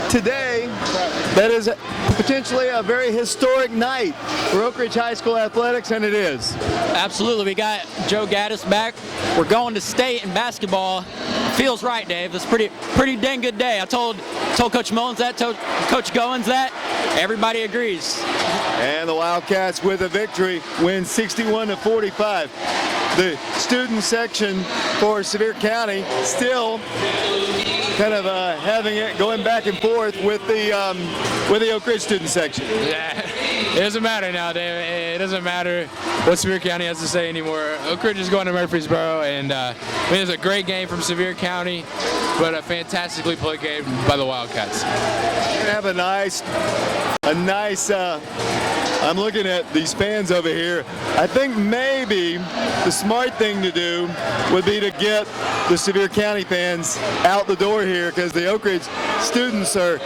today. That is potentially a very historic night for Oak Ridge High School athletics, and it is. Absolutely. We got Joe Gaddis back. We're going to state in basketball. Feels right, Dave. It's pretty dang good day. I told Coach Mullins that, told Coach Goins that. Everybody agrees. And the Wildcats, with a victory, win 61-45. The student section for Sevier County still kind of having it going back and forth with the Oak Ridge student section. Yeah, it doesn't matter now, Dave. It doesn't matter what Sevier County has to say anymore. Oak Ridge is going to Murfreesboro, and I mean, it was a great game from Sevier County, but a fantastically played game by the Wildcats. We're gonna have a nice. I'm looking at these fans over here. I think maybe the smart thing to do would be to get the Sevier County fans out the door here, because the Oak Ridge students are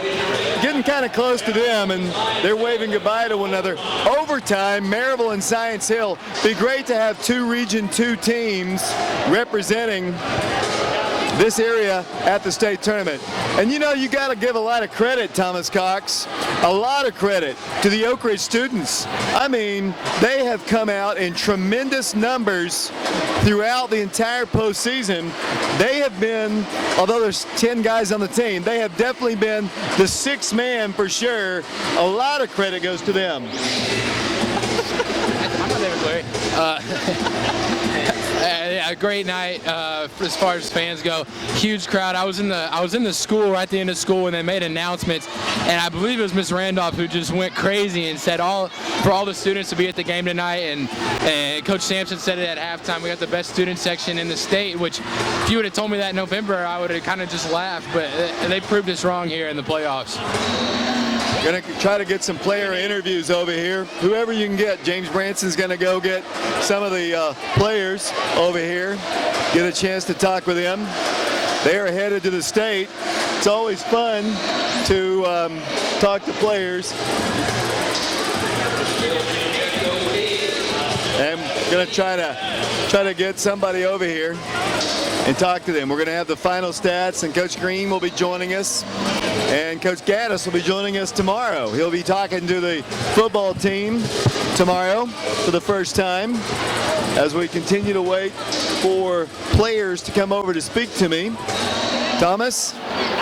getting kind of close to them, and they're waving goodbye to one another. Overtime, Maryville and Science Hill. Be great to have 2 Region 2 teams representing this area at the state tournament. And you know, you got to give a lot of credit, Thomas Cox, a lot of credit to the Oak Ridge students. I mean, they have come out in tremendous numbers throughout the entire postseason. They have been, although there's 10 guys on the team, they have definitely been the 6th man for sure. A lot of credit goes to them. I'm not David Clary. Yeah, a great night as far as fans go. Huge crowd. I was in the school right at the end of school when they made announcements, and I believe it was Miss Randolph who just went crazy and said for all the students to be at the game tonight. And Coach Sampson said it at halftime. We got the best student section in the state. Which, if you would have told me that in November, I would have kind of just laughed. But they proved us wrong here in the playoffs. Going to try to get some player interviews over here. Whoever you can get. James Branson's going to go get some of the players over here. Get a chance to talk with them. They are headed to the state. It's always fun to talk to players. I'm going to try to get somebody over here and talk to them. We're going to have the final stats, and Coach Green will be joining us, and Coach Gaddis will be joining us tomorrow. He'll be talking to the football team tomorrow for the first time as we continue to wait for players to come over to speak to me. Thomas,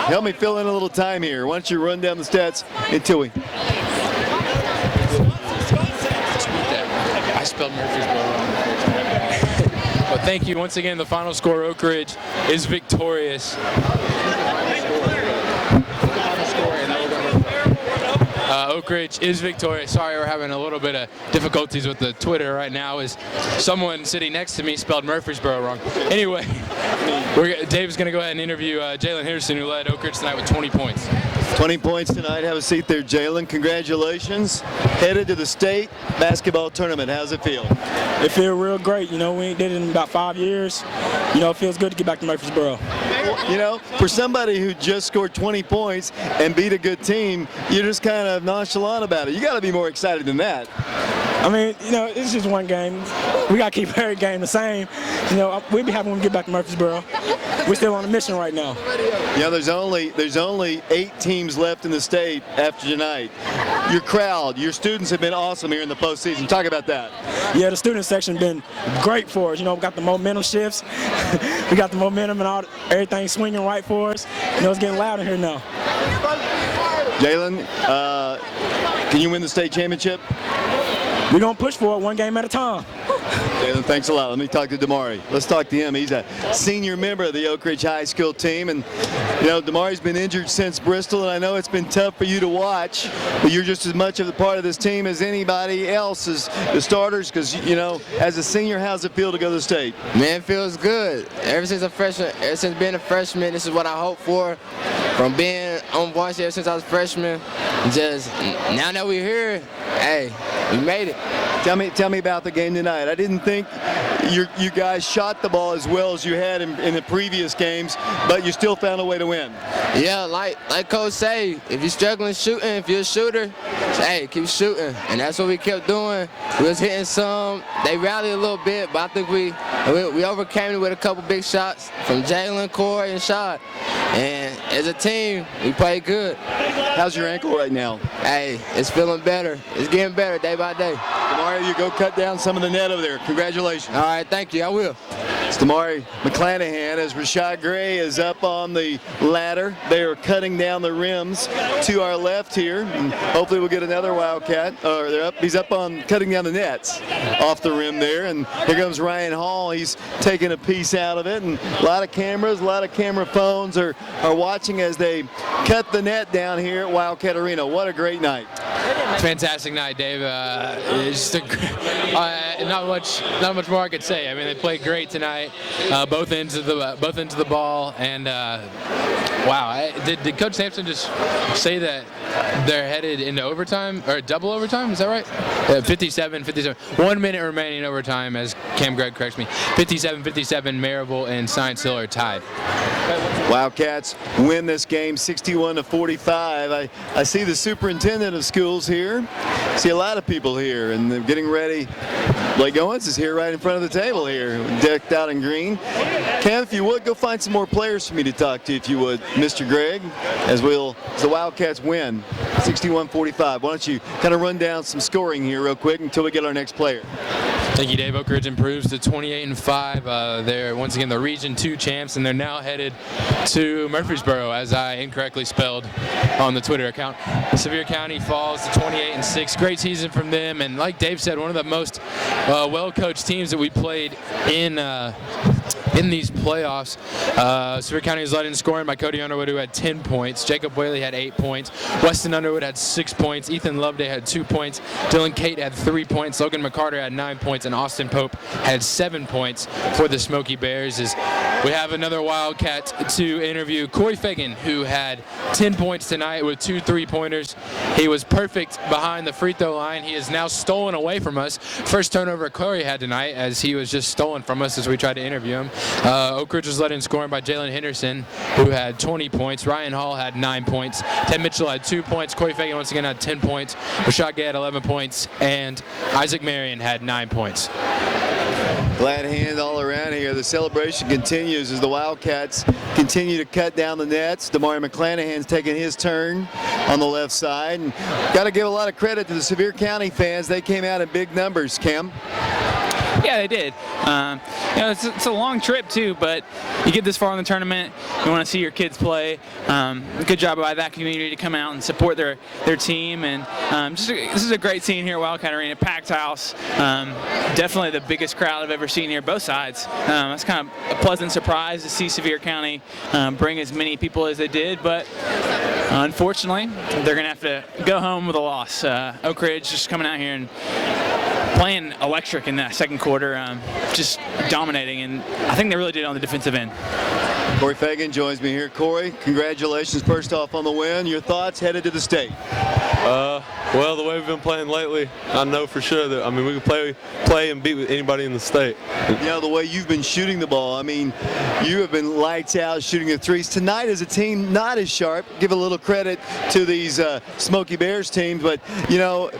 help me fill in a little time here. Why don't you run down the stats until we... I spelled Murfreesboro wrong. Well, thank you once again. The final score: Oak Ridge is victorious. Oak Ridge is victorious. Sorry, we're having a little bit of difficulties with the Twitter right now. Is someone sitting next to me spelled Murfreesboro wrong? Anyway, Dave's going to go ahead and interview Jaylin Henderson, who led Oak Ridge tonight with 20 points. 20 points tonight. Have a seat there, Jaylin. Congratulations. Headed to the state basketball tournament. How's it feel? It feels real great. You know, we ain't did it in about 5 years. You know, it feels good to get back to Murfreesboro. You know, for somebody who just scored 20 points and beat a good team, you're just kind of nonchalant about it. You got to be more excited than that. I mean, you know, it's just one game. We got to keep every game the same. You know, we'll be happy when we get back to Murfreesboro. We're still on a mission right now. Yeah, there's only 8 teams left in the state after tonight. Your crowd, your students have been awesome here in the postseason. Talk about that. Yeah, the student section been great for us. You know, we got the momentum shifts. We got the momentum and everything swinging right for us. You know, it's getting loud in here now. Jaylin, can you win the state championship? We're going to push for it one game at a time. Jaylin, thanks a lot. Let me talk to Damari. Let's talk to him. He's a senior member of the Oak Ridge High School team. And, you know, Damari's been injured since Bristol, and I know it's been tough for you to watch, but you're just as much of a part of this team as anybody else, as the starters, because, you know, as a senior, how's it feel to go to the state? Man, it feels good. Ever since being a freshman, this is what I hope for. From being on varsity ever since I was a freshman, just now that we're here, hey, we made it. Tell me about the game tonight. I didn't think you guys shot the ball as well as you had in the previous games, but you still found a way to win. Yeah, like Coach say, if you're struggling shooting, if you're a shooter, hey, keep shooting. And that's what we kept doing. We was hitting some. They rallied a little bit, but I think we overcame it with a couple big shots from Jaylin, Cory, and Rashad. And as a team, we played good. How's your ankle right now? Hey, it's feeling better. It's getting better day by day. Damari, you go cut down some of the net over there. Congratulations. All right, thank you. I will. It's Damari McClanahan as Rashad Gray is up on the ladder. They are cutting down the rims to our left here. And hopefully we'll get another Wildcat. He's up on cutting down the nets off the rim there. And here comes Rian Hall. He's taking a piece out of it. And a lot of cameras, a lot of camera phones are watching as they cut the net down here at Wildcat Arena. What a great night. Fantastic night, Dave. It's just not much more I could say. I mean, they played great tonight, both ends of the ball, and wow. Did Coach Sampson just say that they're headed into overtime or double overtime? Is that right? 57. 1 minute remaining in overtime, as Cam Gregg corrects me. 57-57. Maryville and Science Hill are tied. Wildcats win this game 61-45. I see the superintendent of schools here. I see a lot of people here, and they're getting ready. Blake Owens is here right in front of the table here, decked out in green. Cam, if you would, go find some more players for me to talk to, if you would, Mr. Gregg, as the Wildcats win 61-45. Why don't you kind of run down some scoring here real quick until we get our next player. Thank you, Dave. Oak Ridge improves to 28-5. They're once again the Region 2 champs, and they're now headed to Murfreesboro, as I incorrectly spelled on the Twitter account. Sevier County falls to 28-6. Great season from them, and like Dave said, one of the most well-coached teams that we played in these playoffs. Sevier County was led in scoring by Cody Underwood, who had 10 points. Jacob Whaley had 8 points. Weston Underwood had 6 points. Ethan Loveday had 2 points. Dylan Cate had 3 points. Logan McCarter had 9 points. And Austin Pope had 7 points for the Smoky Bears. As we have another Wildcat to interview, Cory Fagan, who had 10 points tonight with 2 3-pointers. He was perfect behind the free throw line. He is now stolen away from us. First turnover Cory had tonight, as he was just stolen from us as we tried to interview him. Oak Ridge was led in scoring by Jaylin Henderson, who had 20 points. Rian Hall had 9 points. Ted Mitchell had 2 points. Cory Fagan once again had 10 points. Rashad had 11 points. And Isaac Merian had 9 points. Glad hand all around here. The celebration continues as the Wildcats continue to cut down the nets. Damari McClanahan's taking his turn on the left side. And got to give a lot of credit to the Sevier County fans. They came out in big numbers, Cam. Yeah, they did. It's a long trip too, but you get this far in the tournament, you want to see your kids play. Good job by that community to come out and support their team, and this is a great scene here at Wildcat Arena. Packed house, definitely the biggest crowd I've ever seen here, both sides. It's kind of a pleasant surprise to see Sevier County bring as many people as they did, but unfortunately, they're going to have to go home with a loss. Oak Ridge just coming out here and playing electric in that second quarter, just dominating, and I think they really did on the defensive end. Cory Fagan joins me here. Cory, congratulations first off on the win. Your thoughts headed to the state? Well, the way we've been playing lately, I know for sure that, we can play and beat with anybody in the state. You know, the way you've been shooting the ball, you have been lights out shooting the threes. Tonight as a team, not as sharp. Give a little credit to these Smoky Bears teams, but,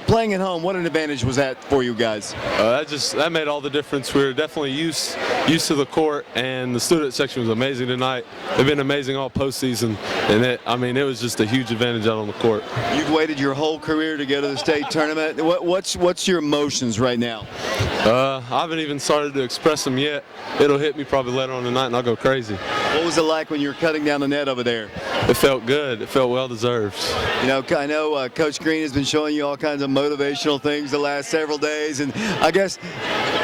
playing at home, what an advantage was that for you guys? That made all the difference. We were definitely used to the court, and the student section was amazing tonight. They've been amazing all postseason, and it was just a huge advantage out on the court. You've waited your whole career to go to the state tournament. What's your emotions right now? I haven't even started to express them yet. It'll hit me probably later on tonight, and I'll go crazy. What was it like when you were cutting down the net over there? It felt good. It felt well deserved. I know Coach Green has been showing you all kinds of motivational things the last several days, and I guess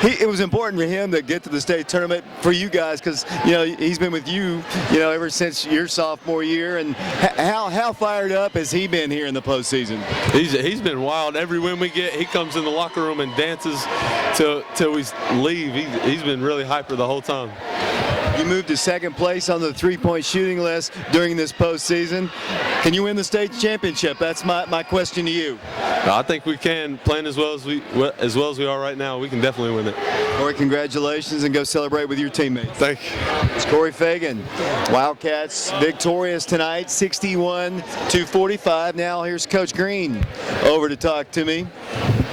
it was important for him to get to the state tournament for you guys, because he's been with you ever since your sophomore year. And how fired up has he been here in the postseason? He's been wild. Every win we get, he comes in the locker room and dances till we leave. He's been really hyper the whole time. You moved to second place on the three-point shooting list during this postseason. Can you win the state championship? That's my question to you. I think we can. Playing as well as we are right now, we can definitely win it. Cory, congratulations, and go celebrate with your teammates. Thank you. It's Cory Fagan. Wildcats victorious tonight, 61-45. Now here's Coach Green over to talk to me.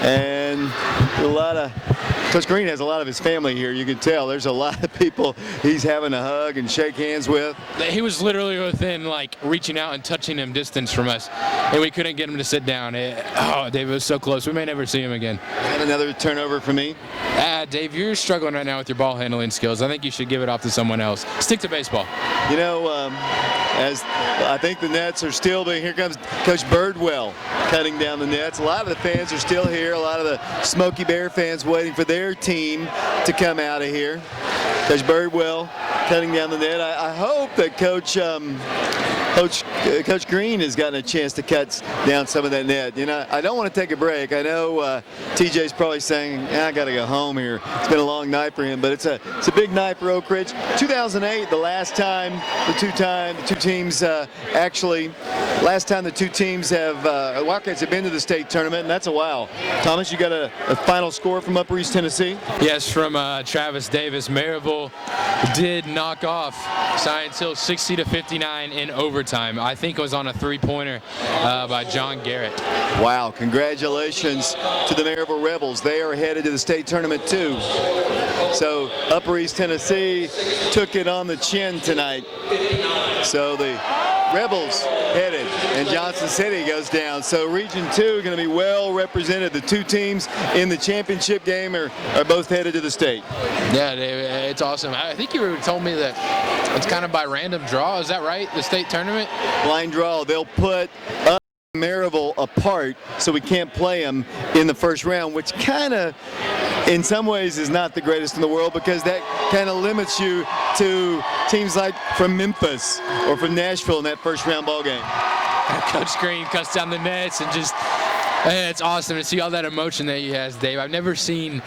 And Coach Green has a lot of his family here. You can tell there's a lot of people he's having to hug and shake hands with. He was literally within reaching out and touching him distance from us, and we couldn't get him to sit down. David was so close. We may never see him again. And another turnover for me. Dave, you're struggling right now with your ball handling skills. I think you should give it off to someone else. Stick to baseball. As I think the nets are still being, here comes Coach Birdwell cutting down the nets. A lot of the fans are still here. A lot of the Smoky Bear fans waiting for their team to come out of here. Coach Birdwell cutting down the net. I hope that Coach Green has gotten a chance to cut down some of that net. I don't want to take a break. I know TJ's probably saying, I got to go home here. It's been a long night for him, but it's a big night for Oak Ridge. 2008, the last time the two teams Wildcats have been to the state tournament, and that's a while. Thomas, you got a final score from Upper East Tennessee? Yes, from Travis Davis. Maryville did knock off Science Hill 60-59 in overtime. I think it was on a three-pointer by John Garrett. Wow, congratulations to the Maryville Rebels. They are headed to the state tournament too. So Upper East Tennessee took it on the chin tonight. So the Rebels headed, and Johnson City goes down. So Region 2 going to be well represented. The two teams in the championship game are both headed to the state. Yeah, David, it's awesome. I think you told me that it's kind of by random draw. Is that right? The state tournament? Blind draw. They'll put us and Maryville apart so we can't play them in the first round, which kind of, in some ways, is not the greatest in the world because that kind of limits you to teams like from Memphis or from Nashville in that first round ball game. Coach Green cuts down the nets and just, it's awesome to see all that emotion that he has, Dave. I've never seen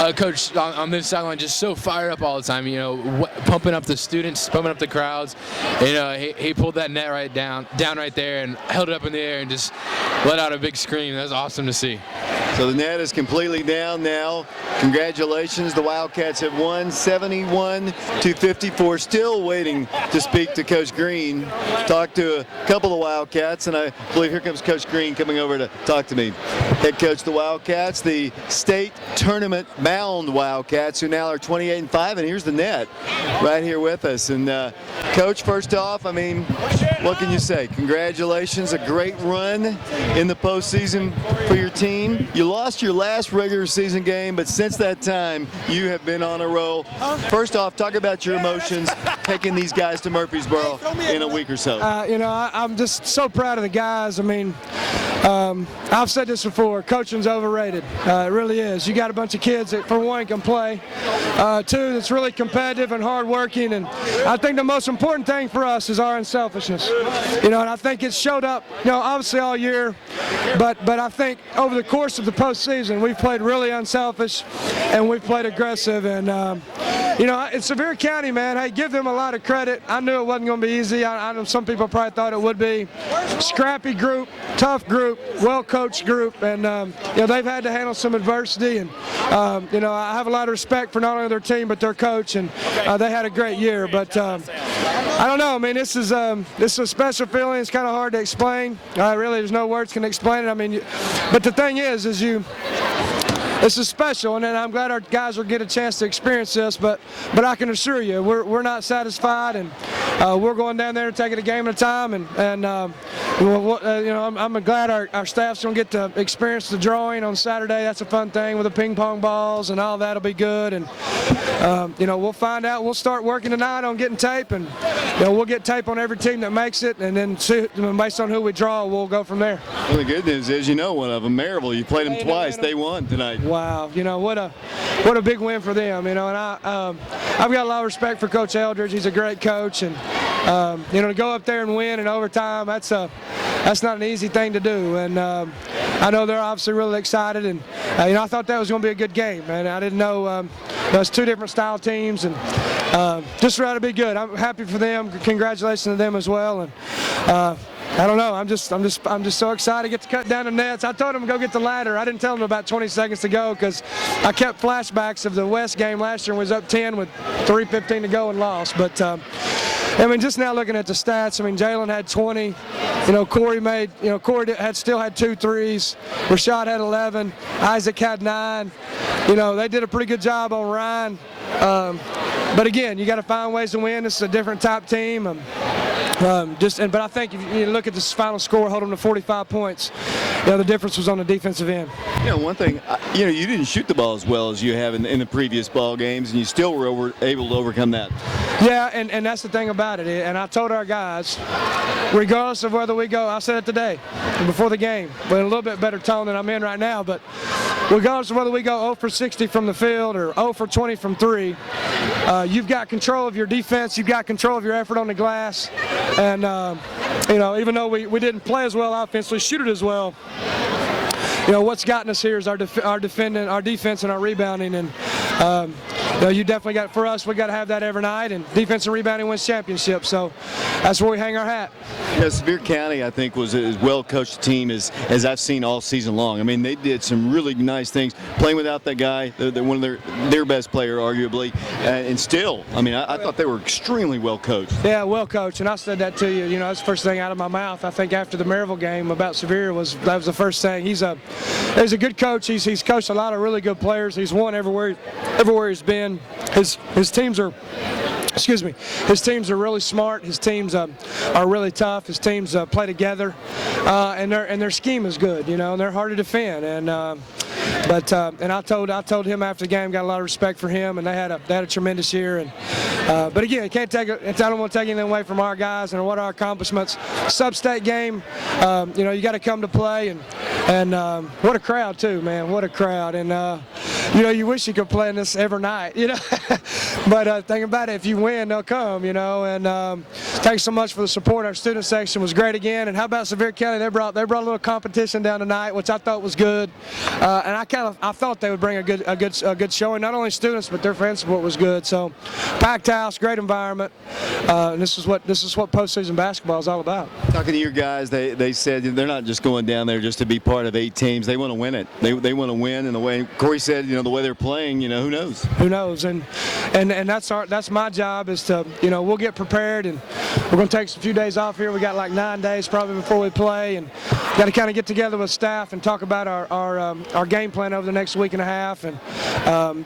a coach on this sideline just so fired up all the time, you know, pumping up the students, pumping up the crowds. You know, he pulled that net right down right there and held it up in the air and just let out a big scream. That was awesome to see. So the net is completely down now. Congratulations, the Wildcats have won 71-54. Still waiting to speak to Coach Green. Talked to a couple of Wildcats, and I believe here comes Coach Green coming over to talk to me. Head coach of the Wildcats, the state tournament bound Wildcats, who now are 28-5, and here's the net right here with us. And Coach, first off, I mean, what can you say? Congratulations, a great run in the postseason for your team. You lost your last regular season game, but since that time, you have been on a roll. First off, talk about your emotions taking these guys to Murfreesboro in a week or so. You know, I'm just so proud of the guys. I mean, I've said this before, coaching's overrated. It really is. You got a bunch of kids that, for one, can play. Two, that's really competitive and hardworking. And I think the most important thing for us is our unselfishness. You know, and I think it's showed up, you know, obviously all year, but I think over the course of the postseason, we've played really unselfish and we've played aggressive. And, you know, it's Sevier County, man. Hey, give them a lot of credit. I knew it wasn't going to be easy. I know some people probably thought it would be. Scrappy group, tough group, well-coached group, and you know, they've had to handle some adversity. And you know, I have a lot of respect for not only their team but their coach, and they had a great year. But I don't know. I mean, this is a special feeling. It's kind of hard to explain. Really, there's no words can explain it. I mean, but the thing is this is special, and I'm glad our guys will get a chance to experience this. But I can assure you, we're not satisfied, and we're going down there and taking a game at a time. And you know, I'm glad our staff's going to get to experience the drawing on Saturday. That's a fun thing with the ping pong balls and all that'll be good. And you know, we'll find out. We'll start working tonight on getting tape, and you know, we'll get tape on every team that makes it, and then see, based on who we draw, we'll go from there. Well, the good news is, you know, one of them, Maryville. You played them twice. They won tonight. Wow, you know, what a big win for them, you know. And I've got a lot of respect for Coach Eldridge. He's a great coach, and you know, to go up there and win in overtime, that's not an easy thing to do. And I know they're obviously really excited, and you know, I thought that was going to be a good game, and I didn't know those two different style teams, and just try to be good. I'm happy for them. Congratulations to them as well. And I don't know. I'm just so excited to get to cut down the nets. I told them to go get the ladder. I didn't tell them about 20 seconds to go because I kept flashbacks of the West game last year and was up 10 with 3:15 to go and lost. But I mean, just now looking at the stats, I mean, Jaylin had 20. You know, Cory still had 2 threes. Rashad had 11. Isaac had 9. You know, they did a pretty good job on Ryan. But again, you got to find ways to win. This is a different type team. But I think if you look at this final score, hold them to 45 points. You know, the difference was on the defensive end. You know, one thing, you know, you didn't shoot the ball as well as you have in the previous ball games, and you still were able to overcome that. Yeah, and that's the thing about it. And I told our guys, regardless of whether we go, I said it today, before the game, but in a little bit better tone than I'm in right now, but regardless of whether we go 0 for 60 from the field or 0 for 20 from 3, you've got control of your defense, you've got control of your effort on the glass, and you know, even though we didn't play as well offensively, shoot it as well, you know, what's gotten us here is our defense and our rebounding. And you know, you definitely got, for us, we got to have that every night, and defense and rebounding wins championships. So that's where we hang our hat. Yeah, Sevier County, I think, was as well-coached team as I've seen all season long. I mean, they did some really nice things, playing without that guy, one of their best player, arguably, and still, I mean, I thought they were extremely well-coached. Yeah, well-coached, and I said that to you. You know, that's the first thing out of my mouth. I think after the Maryville game about Sevier that was the first thing. He's a good coach. He's coached a lot of really good players. He's won everywhere he's been. His teams are excuse me, his teams are really smart. His teams are really tough. His teams play together, and their scheme is good. You know, and they're hard to defend. And I told him after the game, got a lot of respect for him, and they had a tremendous year. And but again, I don't want to take anything away from our guys and what our accomplishments. Sub-state game, you know, you got to come to play, and what a crowd too, man. What a crowd. And you know, you wish you could play in this every night, you know. But think about it, if you win, they'll come, you know. And thanks so much for the support. Our student section was great again. And how about Sevier County? They brought a little competition down tonight, which I thought was good. And I thought they would bring a good showing. Not only students, but their fan support was good. So packed house, great environment. And this is what postseason basketball is all about. Talking to your guys, they said they're not just going down there just to be part of 8 teams. They want to win it. They want to win. And the way Cory said, you know, the way they're playing, you know, who knows? Who knows? And that's my job, is to, you know, we'll get prepared, and we're going to take a few days off here. We got like 9 days probably before we play, and got to kind of get together with staff and talk about our game plan over the next week and a half. And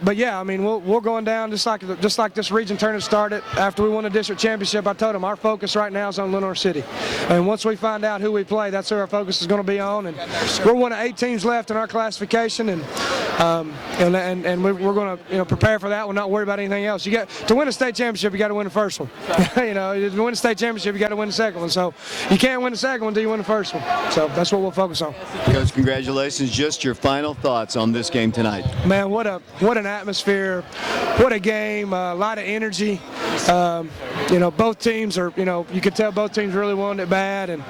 but yeah, I mean, we're going down just like this region tournament started after we won the district championship. I told them our focus right now is on Lenore City, and once we find out who we play, that's who our focus is going to be on. And we're one of 8 teams left in our classification, and we're going to, you know, prepare for that one, not worry about anything else. You got to win a state championship, you got to win the first one. You know, to win a state championship, you got to win the second one. So you can't win the second one until you win the first one. So that's what we'll focus on. Coach, congratulations. Just your final thoughts on this game tonight. Man, what an atmosphere, what a game, a lot of energy. You know, both teams are, you know, you could tell both teams really wanted it bad, and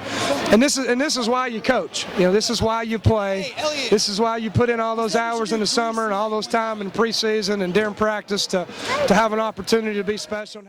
this is why you coach. You know, this is why you play. This is why you put in all those hours in the summer and all those time in preseason and during practice to have an opportunity to be special.